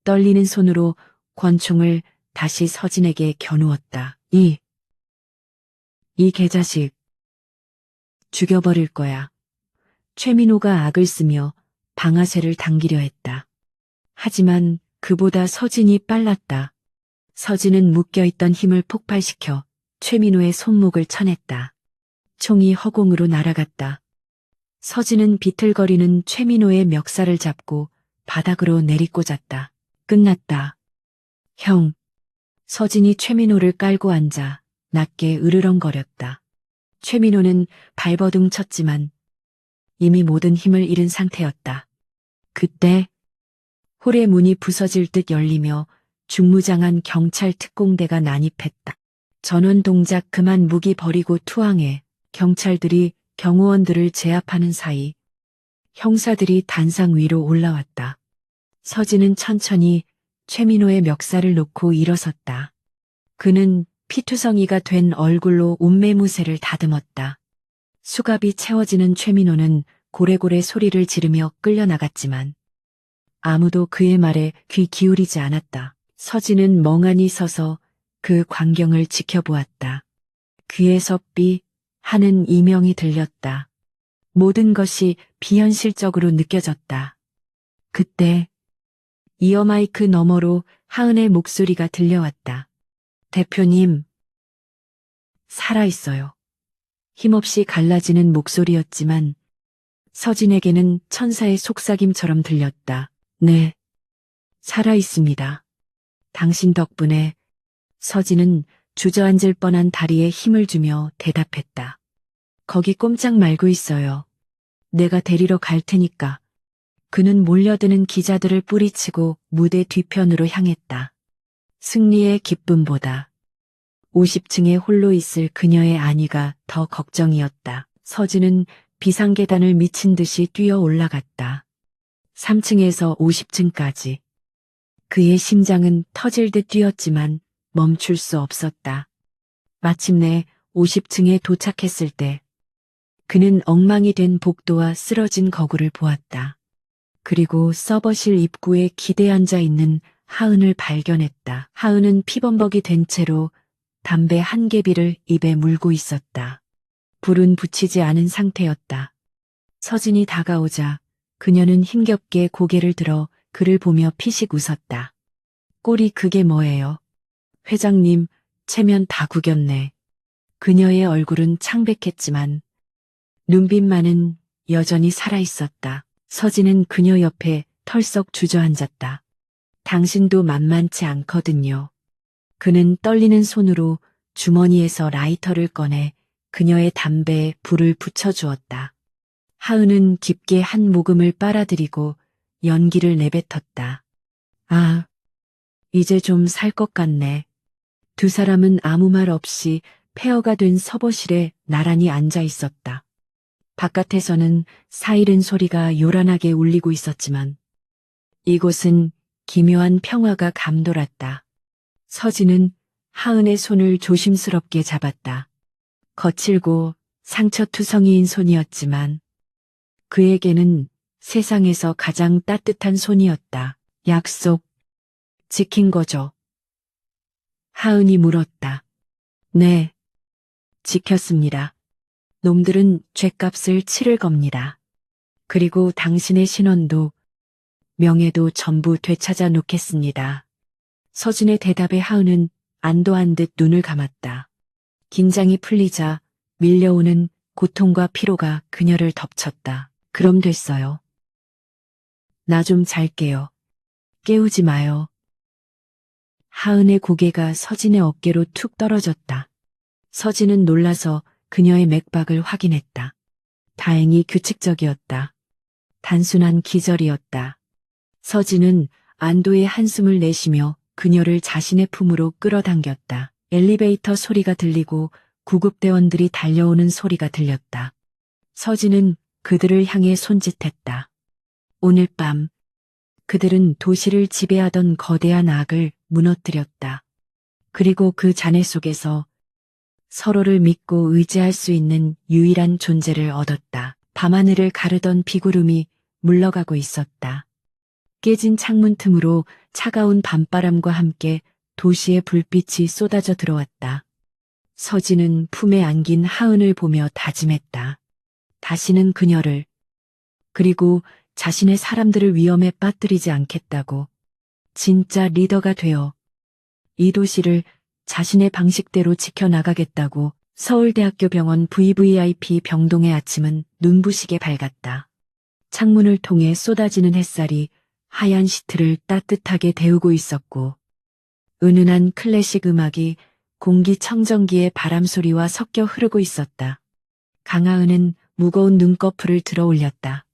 떨리는 손으로 권총을 다시 서진에게 겨누었다. 이 개자식. 죽여버릴 거야. 최민호가 악을 쓰며 방아쇠를 당기려 했다. 하지만 그보다 서진이 빨랐다. 서진은 묶여있던 힘을 폭발시켜 최민호의 손목을 쳐냈다. 총이 허공으로 날아갔다. 서진은 비틀거리는 최민호의 멱살을 잡고 바닥으로 내리꽂았다. 끝났다. 형. 서진이 최민호를 깔고 앉아 낮게 으르렁거렸다. 최민호는 발버둥 쳤지만 이미 모든 힘을 잃은 상태였다. 그때 홀의 문이 부서질 듯 열리며 중무장한 경찰 특공대가 난입했다. 전원 동작 그만 무기 버리고 투항해. 경찰들이 경호원들을 제압하는 사이 형사들이 단상 위로 올라왔다. 서진은 천천히 최민호의 멱살을 놓고 일어섰다. 그는 피투성이가 된 얼굴로 옷매무새를 다듬었다. 수갑이 채워지는 최민호는 고래고래 소리를 지르며 끌려나갔지만 아무도 그의 말에 귀 기울이지 않았다. 서진은 멍하니 서서 그 광경을 지켜보았다. 귀에서 삐 하는 이명이 들렸다. 모든 것이 비현실적으로 느껴졌다. 그때 이어마이크 너머로 하은의 목소리가 들려왔다. 대표님, 살아있어요. 힘없이 갈라지는 목소리였지만 서진에게는 천사의 속삭임처럼 들렸다. 네, 살아있습니다. 당신 덕분에. 서진은 주저앉을 뻔한 다리에 힘을 주며 대답했다. 거기 꼼짝 말고 있어요. 내가 데리러 갈 테니까. 그는 몰려드는 기자들을 뿌리치고 무대 뒤편으로 향했다. 승리의 기쁨보다 50층에 홀로 있을 그녀의 안위가 더 걱정이었다. 서진은 비상계단을 미친 듯이 뛰어 올라갔다. 3층에서 50층까지. 그의 심장은 터질 듯 뛰었지만 멈출 수 없었다. 마침내 50층에 도착했을 때 그는 엉망이 된 복도와 쓰러진 거구를 보았다. 그리고 서버실 입구에 기대 앉아 있는 하은을 발견했다. 하은은 피범벅이 된 채로 담배 한 개비를 입에 물고 있었다. 불은 붙이지 않은 상태였다. 서진이 다가오자 그녀는 힘겹게 고개를 들어 그를 보며 피식 웃었다. 꼴이 그게 뭐예요? 회장님, 체면 다 구겼네. 그녀의 얼굴은 창백했지만 눈빛만은 여전히 살아있었다. 서진은 그녀 옆에 털썩 주저앉았다. 당신도 만만치 않거든요. 그는 떨리는 손으로 주머니에서 라이터를 꺼내 그녀의 담배에 불을 붙여주었다. 하은은 깊게 한 모금을 빨아들이고 연기를 내뱉었다. 아, 이제 좀 살 것 같네. 두 사람은 아무 말 없이 폐허가 된 서버실에 나란히 앉아 있었다. 바깥에서는 사이렌 소리가 요란하게 울리고 있었지만 이곳은 기묘한 평화가 감돌았다. 서진은 하은의 손을 조심스럽게 잡았다. 거칠고 상처투성이인 손이었지만 그에게는 세상에서 가장 따뜻한 손이었다. 약속 지킨 거죠? 하은이 물었다. 네, 지켰습니다. 놈들은 죗값을 치를 겁니다. 그리고 당신의 신원도 명예도 전부 되찾아 놓겠습니다. 서진의 대답에 하은은 안도한 듯 눈을 감았다. 긴장이 풀리자 밀려오는 고통과 피로가 그녀를 덮쳤다. 그럼 됐어요. 나 좀 잘게요. 깨우지 마요. 하은의 고개가 서진의 어깨로 툭 떨어졌다. 서진은 놀라서 그녀의 맥박을 확인했다. 다행히 규칙적이었다. 단순한 기절이었다. 서진은 안도의 한숨을 내쉬며 그녀를 자신의 품으로 끌어당겼다. 엘리베이터 소리가 들리고 구급대원들이 달려오는 소리가 들렸다. 서진은 그들을 향해 손짓했다. 오늘 밤 그들은 도시를 지배하던 거대한 악을 무너뜨렸다. 그리고 그 잔해 속에서 서로를 믿고 의지할 수 있는 유일한 존재를 얻었다. 밤하늘을 가르던 비구름이 물러가고 있었다. 깨진 창문 틈으로 차가운 밤바람과 함께 도시의 불빛이 쏟아져 들어왔다. 서진은 품에 안긴 하은을 보며 다짐했다. 다시는 그녀를, 그리고 자신의 사람들을 위험에 빠뜨리지 않겠다고. 진짜 리더가 되어 이 도시를 자신의 방식대로 지켜나가겠다고. 서울대학교 병원 VVIP 병동의 아침은 눈부시게 밝았다. 창문을 통해 쏟아지는 햇살이 하얀 시트를 따뜻하게 데우고 있었고, 은은한 클래식 음악이 공기청정기의 바람소리와 섞여 흐르고 있었다. 강하은은 무거운 눈꺼풀을 들어 올렸다.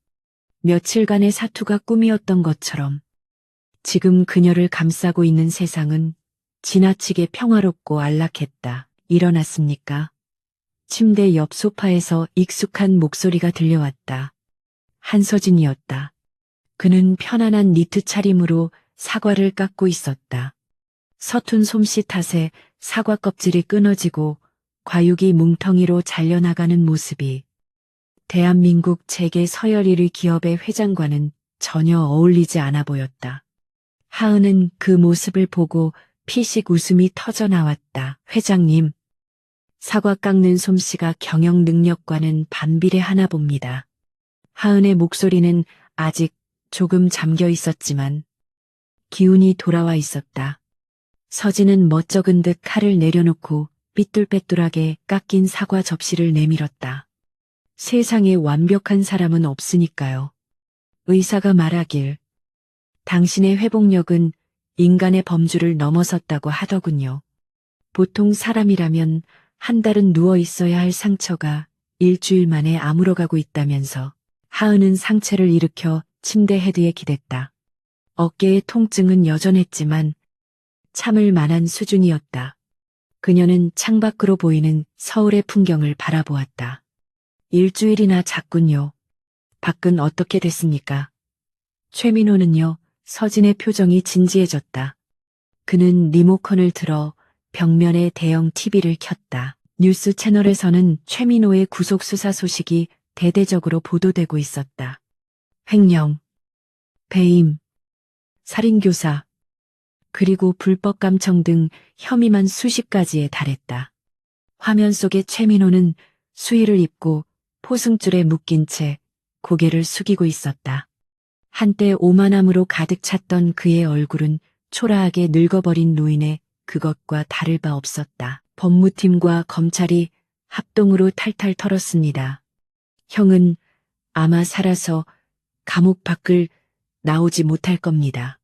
며칠간의 사투가 꿈이었던 것처럼 지금 그녀를 감싸고 있는 세상은 지나치게 평화롭고 안락했다. 일어났습니까? 침대 옆 소파에서 익숙한 목소리가 들려왔다. 한서진이었다. 그는 편안한 니트 차림으로 사과를 깎고 있었다. 서툰 솜씨 탓에 사과 껍질이 끊어지고 과육이 뭉텅이로 잘려나가는 모습이 대한민국 재계 서열 1위 기업의 회장과는 전혀 어울리지 않아 보였다. 하은은 그 모습을 보고 피식 웃음이 터져 나왔다. 회장님, 사과 깎는 솜씨가 경영 능력과는 반비례하나 봅니다. 하은의 목소리는 아직 조금 잠겨 있었지만 기운이 돌아와 있었다. 서진은 멋쩍은 듯 칼을 내려놓고 삐뚤빼뚤하게 깎인 사과 접시를 내밀었다. 세상에 완벽한 사람은 없으니까요. 의사가 말하길 당신의 회복력은 인간의 범주를 넘어섰다고 하더군요. 보통 사람이라면 한 달은 누워 있어야 할 상처가 일주일 만에 아물어가고 있다면서. 하은은 상체를 일으켜 침대 헤드에 기댔다. 어깨의 통증은 여전했지만 참을 만한 수준이었다. 그녀는 창밖으로 보이는 서울의 풍경을 바라보았다. 일주일이나 잤군요. 밖은 어떻게 됐습니까? 최민호는요. 서진의 표정이 진지해졌다. 그는 리모컨을 들어 벽면에 대형 TV를 켰다. 뉴스 채널에서는 최민호의 구속 수사 소식이 대대적으로 보도되고 있었다. 횡령, 배임, 살인교사, 그리고 불법 감청 등 혐의만 수십 가지에 달했다. 화면 속의 최민호는 수의를 입고 포승줄에 묶인 채 고개를 숙이고 있었다. 한때 오만함으로 가득 찼던 그의 얼굴은 초라하게 늙어버린 노인의 그것과 다를 바 없었다. 법무팀과 검찰이 합동으로 탈탈 털었습니다. 형은 아마 살아서 감옥 밖을 나오지 못할 겁니다.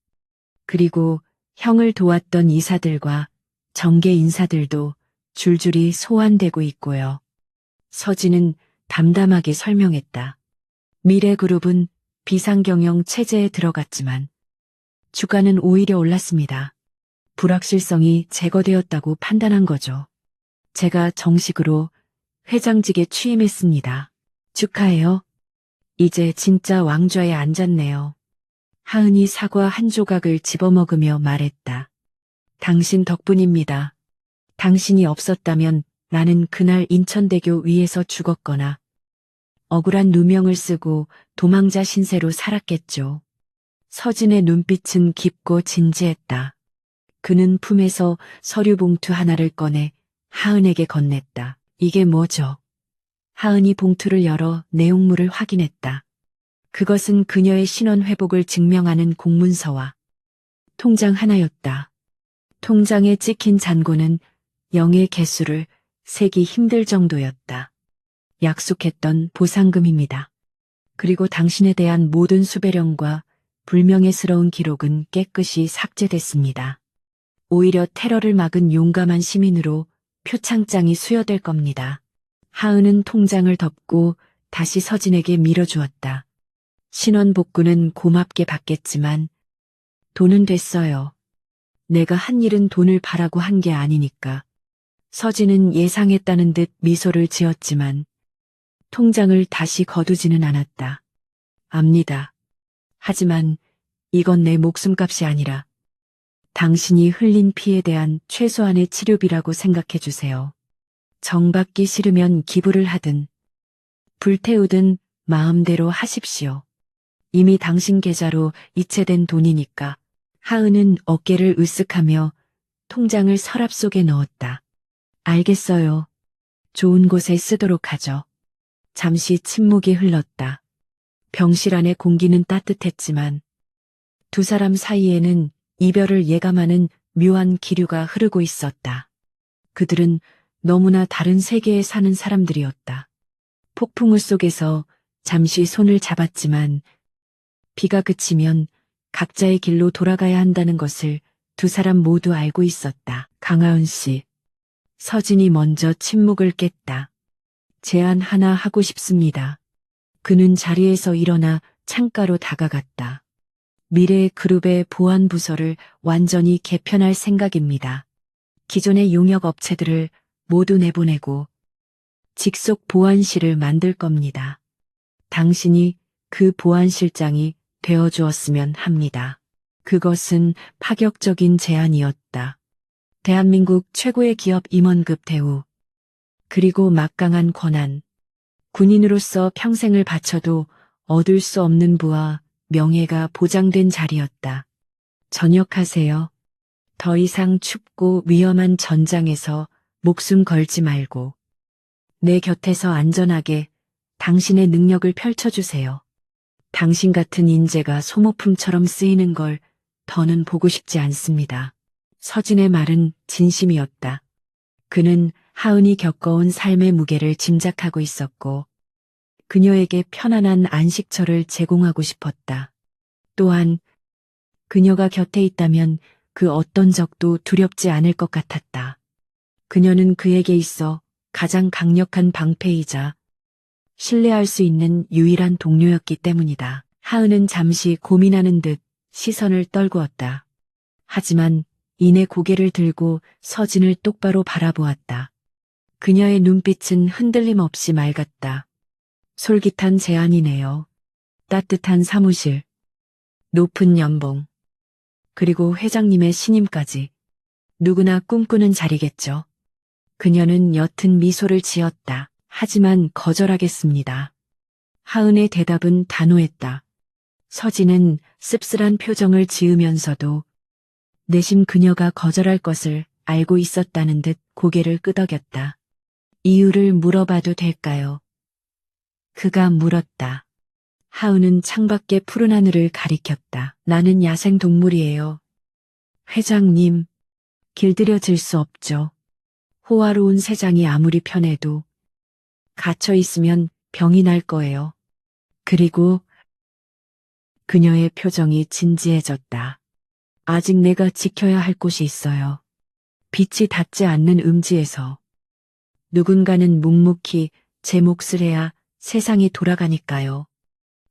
그리고 형을 도왔던 이사들과 정계 인사들도 줄줄이 소환되고 있고요. 서진은 담담하게 설명했다. 미래그룹은 비상경영 체제에 들어갔지만 주가는 오히려 올랐습니다. 불확실성이 제거되었다고 판단한 거죠. 제가 정식으로 회장직에 취임했습니다. 축하해요. 이제 진짜 왕좌에 앉았네요. 하은이 사과 한 조각을 집어먹으며 말했다. 당신 덕분입니다. 당신이 없었다면 나는 그날 인천대교 위에서 죽었거나 억울한 누명을 쓰고 도망자 신세로 살았겠죠. 서진의 눈빛은 깊고 진지했다. 그는 품에서 서류 봉투 하나를 꺼내 하은에게 건넸다. 이게 뭐죠? 하은이 봉투를 열어 내용물을 확인했다. 그것은 그녀의 신원 회복을 증명하는 공문서와 통장 하나였다. 통장에 찍힌 잔고는 0의 개수를 세기 힘들 정도였다. 약속했던 보상금입니다. 그리고 당신에 대한 모든 수배령과 불명예스러운 기록은 깨끗이 삭제됐습니다. 오히려 테러를 막은 용감한 시민으로 표창장이 수여될 겁니다. 하은은 통장을 덮고 다시 서진에게 밀어주었다. 신원 복구는 고맙게 받겠지만 돈은 됐어요. 내가 한 일은 돈을 바라고 한 게 아니니까. 서진은 예상했다는 듯 미소를 지었지만 통장을 다시 거두지는 않았다. 압니다. 하지만 이건 내 목숨값이 아니라 당신이 흘린 피에 대한 최소한의 치료비라고 생각해 주세요. 정받기 싫으면 기부를 하든 불태우든 마음대로 하십시오. 이미 당신 계좌로 이체된 돈이니까. 하은은 어깨를 으쓱하며 통장을 서랍 속에 넣었다. 알겠어요. 좋은 곳에 쓰도록 하죠. 잠시 침묵이 흘렀다. 병실 안의 공기는 따뜻했지만 두 사람 사이에는 이별을 예감하는 묘한 기류가 흐르고 있었다. 그들은 너무나 다른 세계에 사는 사람들이었다. 폭풍우 속에서 잠시 손을 잡았지만 비가 그치면 각자의 길로 돌아가야 한다는 것을 두 사람 모두 알고 있었다. 강하은 씨. 서진이 먼저 침묵을 깼다. 제안 하나 하고 싶습니다. 그는 자리에서 일어나 창가로 다가갔다. 미래의 그룹의 보안 부서를 완전히 개편할 생각입니다. 기존의 용역 업체들을 모두 내보내고 직속 보안실을 만들 겁니다. 당신이 그 보안실장이 되어주었으면 합니다. 그것은 파격적인 제안이었다. 대한민국 최고의 기업 임원급 대우, 그리고 막강한 권한, 군인으로서 평생을 바쳐도 얻을 수 없는 부와 명예가 보장된 자리였다. 전역하세요. 더 이상 춥고 위험한 전장에서 목숨 걸지 말고 내 곁에서 안전하게 당신의 능력을 펼쳐주세요. 당신 같은 인재가 소모품처럼 쓰이는 걸 더는 보고 싶지 않습니다. 서진의 말은 진심이었다. 그는 하은이 겪어온 삶의 무게를 짐작하고 있었고 그녀에게 편안한 안식처를 제공하고 싶었다. 또한 그녀가 곁에 있다면 그 어떤 적도 두렵지 않을 것 같았다. 그녀는 그에게 있어 가장 강력한 방패이자 신뢰할 수 있는 유일한 동료였기 때문이다. 하은은 잠시 고민하는 듯 시선을 떨구었다. 하지만 이내 고개를 들고 서진을 똑바로 바라보았다. 그녀의 눈빛은 흔들림 없이 맑았다. 솔깃한 제안이네요. 따뜻한 사무실, 높은 연봉, 그리고 회장님의 신임까지. 누구나 꿈꾸는 자리겠죠. 그녀는 옅은 미소를 지었다. 하지만 거절하겠습니다. 하은의 대답은 단호했다. 서진은 씁쓸한 표정을 지으면서도 내심 그녀가 거절할 것을 알고 있었다는 듯 고개를 끄덕였다. 이유를 물어봐도 될까요? 그가 물었다. 하은은 창밖의 푸른 하늘을 가리켰다. 나는 야생동물이에요. 회장님, 길들여질 수 없죠. 호화로운 세상이 아무리 편해도 갇혀 있으면 병이 날 거예요. 그리고 그녀의 표정이 진지해졌다. 아직 내가 지켜야 할 곳이 있어요. 빛이 닿지 않는 음지에서 누군가는 묵묵히 제 몫을 해야 세상이 돌아가니까요.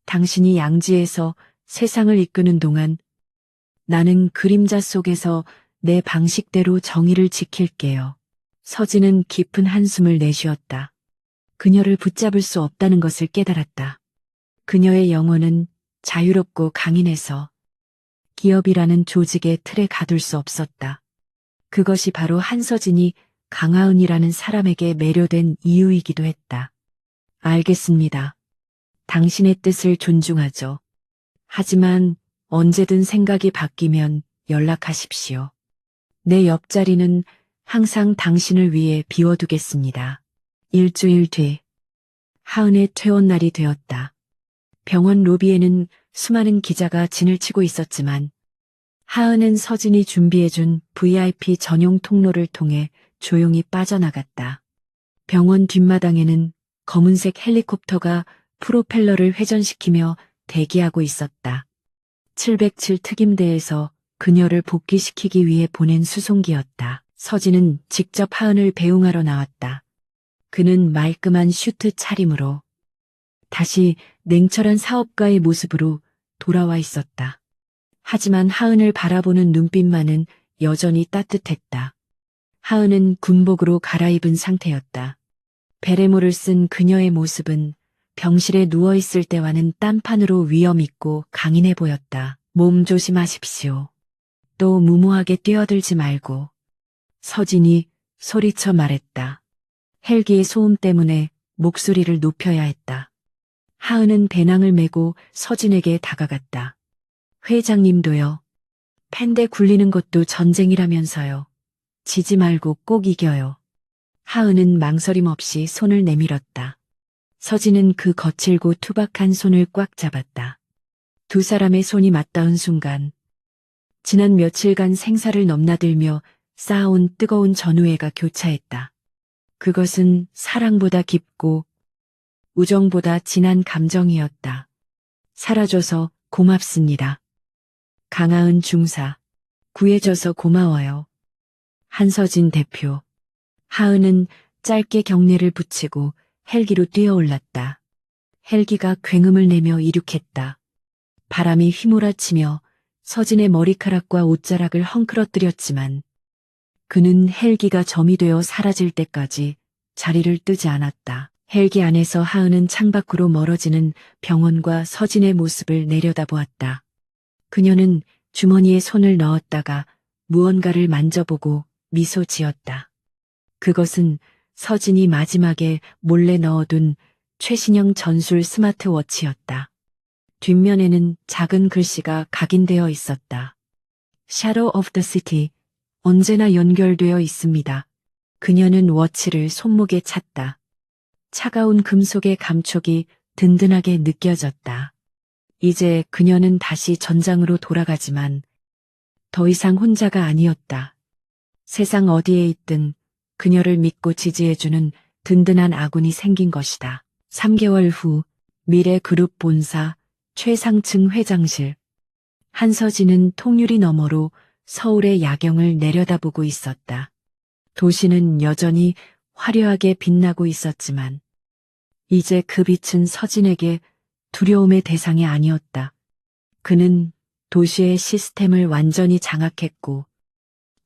당신이 양지에서 세상을 이끄는 동안 나는 그림자 속에서 내 방식대로 정의를 지킬게요. 서진은 깊은 한숨을 내쉬었다. 그녀를 붙잡을 수 없다는 것을 깨달았다. 그녀의 영혼은 자유롭고 강인해서 기업이라는 조직의 틀에 가둘 수 없었다. 그것이 바로 한서진이 강하은이라는 사람에게 매료된 이유이기도 했다. 알겠습니다. 당신의 뜻을 존중하죠. 하지만 언제든 생각이 바뀌면 연락하십시오. 내 옆자리는 항상 당신을 위해 비워두겠습니다. 일주일 뒤, 하은의 퇴원 날이 되었다. 병원 로비에는 수많은 기자가 진을 치고 있었지만 하은은 서진이 준비해준 VIP 전용 통로를 통해 조용히 빠져나갔다. 병원 뒷마당에는 검은색 헬리콥터가 프로펠러를 회전시키며 대기하고 있었다. 707 특임대에서 그녀를 복귀시키기 위해 보낸 수송기였다. 서진은 직접 하은을 배웅하러 나왔다. 그는 말끔한 슈트 차림으로 다시 냉철한 사업가의 모습으로 돌아와 있었다. 하지만 하은을 바라보는 눈빛만은 여전히 따뜻했다. 하은은 군복으로 갈아입은 상태였다. 베레모를 쓴 그녀의 모습은 병실에 누워있을 때와는 딴판으로 위엄있고 강인해 보였다. 몸 조심하십시오. 또 무모하게 뛰어들지 말고. 서진이 소리쳐 말했다. 헬기의 소음 때문에 목소리를 높여야 했다. 하은은 배낭을 메고 서진에게 다가갔다. 회장님도요. 펜대 굴리는 것도 전쟁이라면서요. 지지 말고 꼭 이겨요. 하은은 망설임 없이 손을 내밀었다. 서진은 그 거칠고 투박한 손을 꽉 잡았다. 두 사람의 손이 맞닿은 순간 지난 며칠간 생사를 넘나들며 쌓아온 뜨거운 전우애가 교차했다. 그것은 사랑보다 깊고 우정보다 진한 감정이었다. 살아줘서 고맙습니다. 강하은 중사. 구해줘서 고마워요. 한서진 대표. 하은은 짧게 경례를 붙이고 헬기로 뛰어올랐다. 헬기가 굉음을 내며 이륙했다. 바람이 휘몰아치며 서진의 머리카락과 옷자락을 헝클어뜨렸지만 그는 헬기가 점이 되어 사라질 때까지 자리를 뜨지 않았다. 헬기 안에서 하은은 창밖으로 멀어지는 병원과 서진의 모습을 내려다보았다. 그녀는 주머니에 손을 넣었다가 무언가를 만져보고 미소 지었다. 그것은 서진이 마지막에 몰래 넣어둔 최신형 전술 스마트워치였다. 뒷면에는 작은 글씨가 각인되어 있었다. Shadow of the City. 언제나 연결되어 있습니다. 그녀는 워치를 손목에 찼다. 차가운 금속의 감촉이 든든하게 느껴졌다. 이제 그녀는 다시 전장으로 돌아가지만 더 이상 혼자가 아니었다. 세상 어디에 있든 그녀를 믿고 지지해주는 든든한 아군이 생긴 것이다. 3개월 후 미래그룹 본사 최상층 회장실. 한서진은 통유리 너머로 서울의 야경을 내려다보고 있었다. 도시는 여전히 화려하게 빛나고 있었지만 이제 그 빛은 서진에게 두려움의 대상이 아니었다. 그는 도시의 시스템을 완전히 장악했고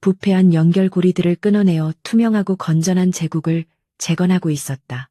부패한 연결고리들을 끊어내어 투명하고 건전한 제국을 재건하고 있었다.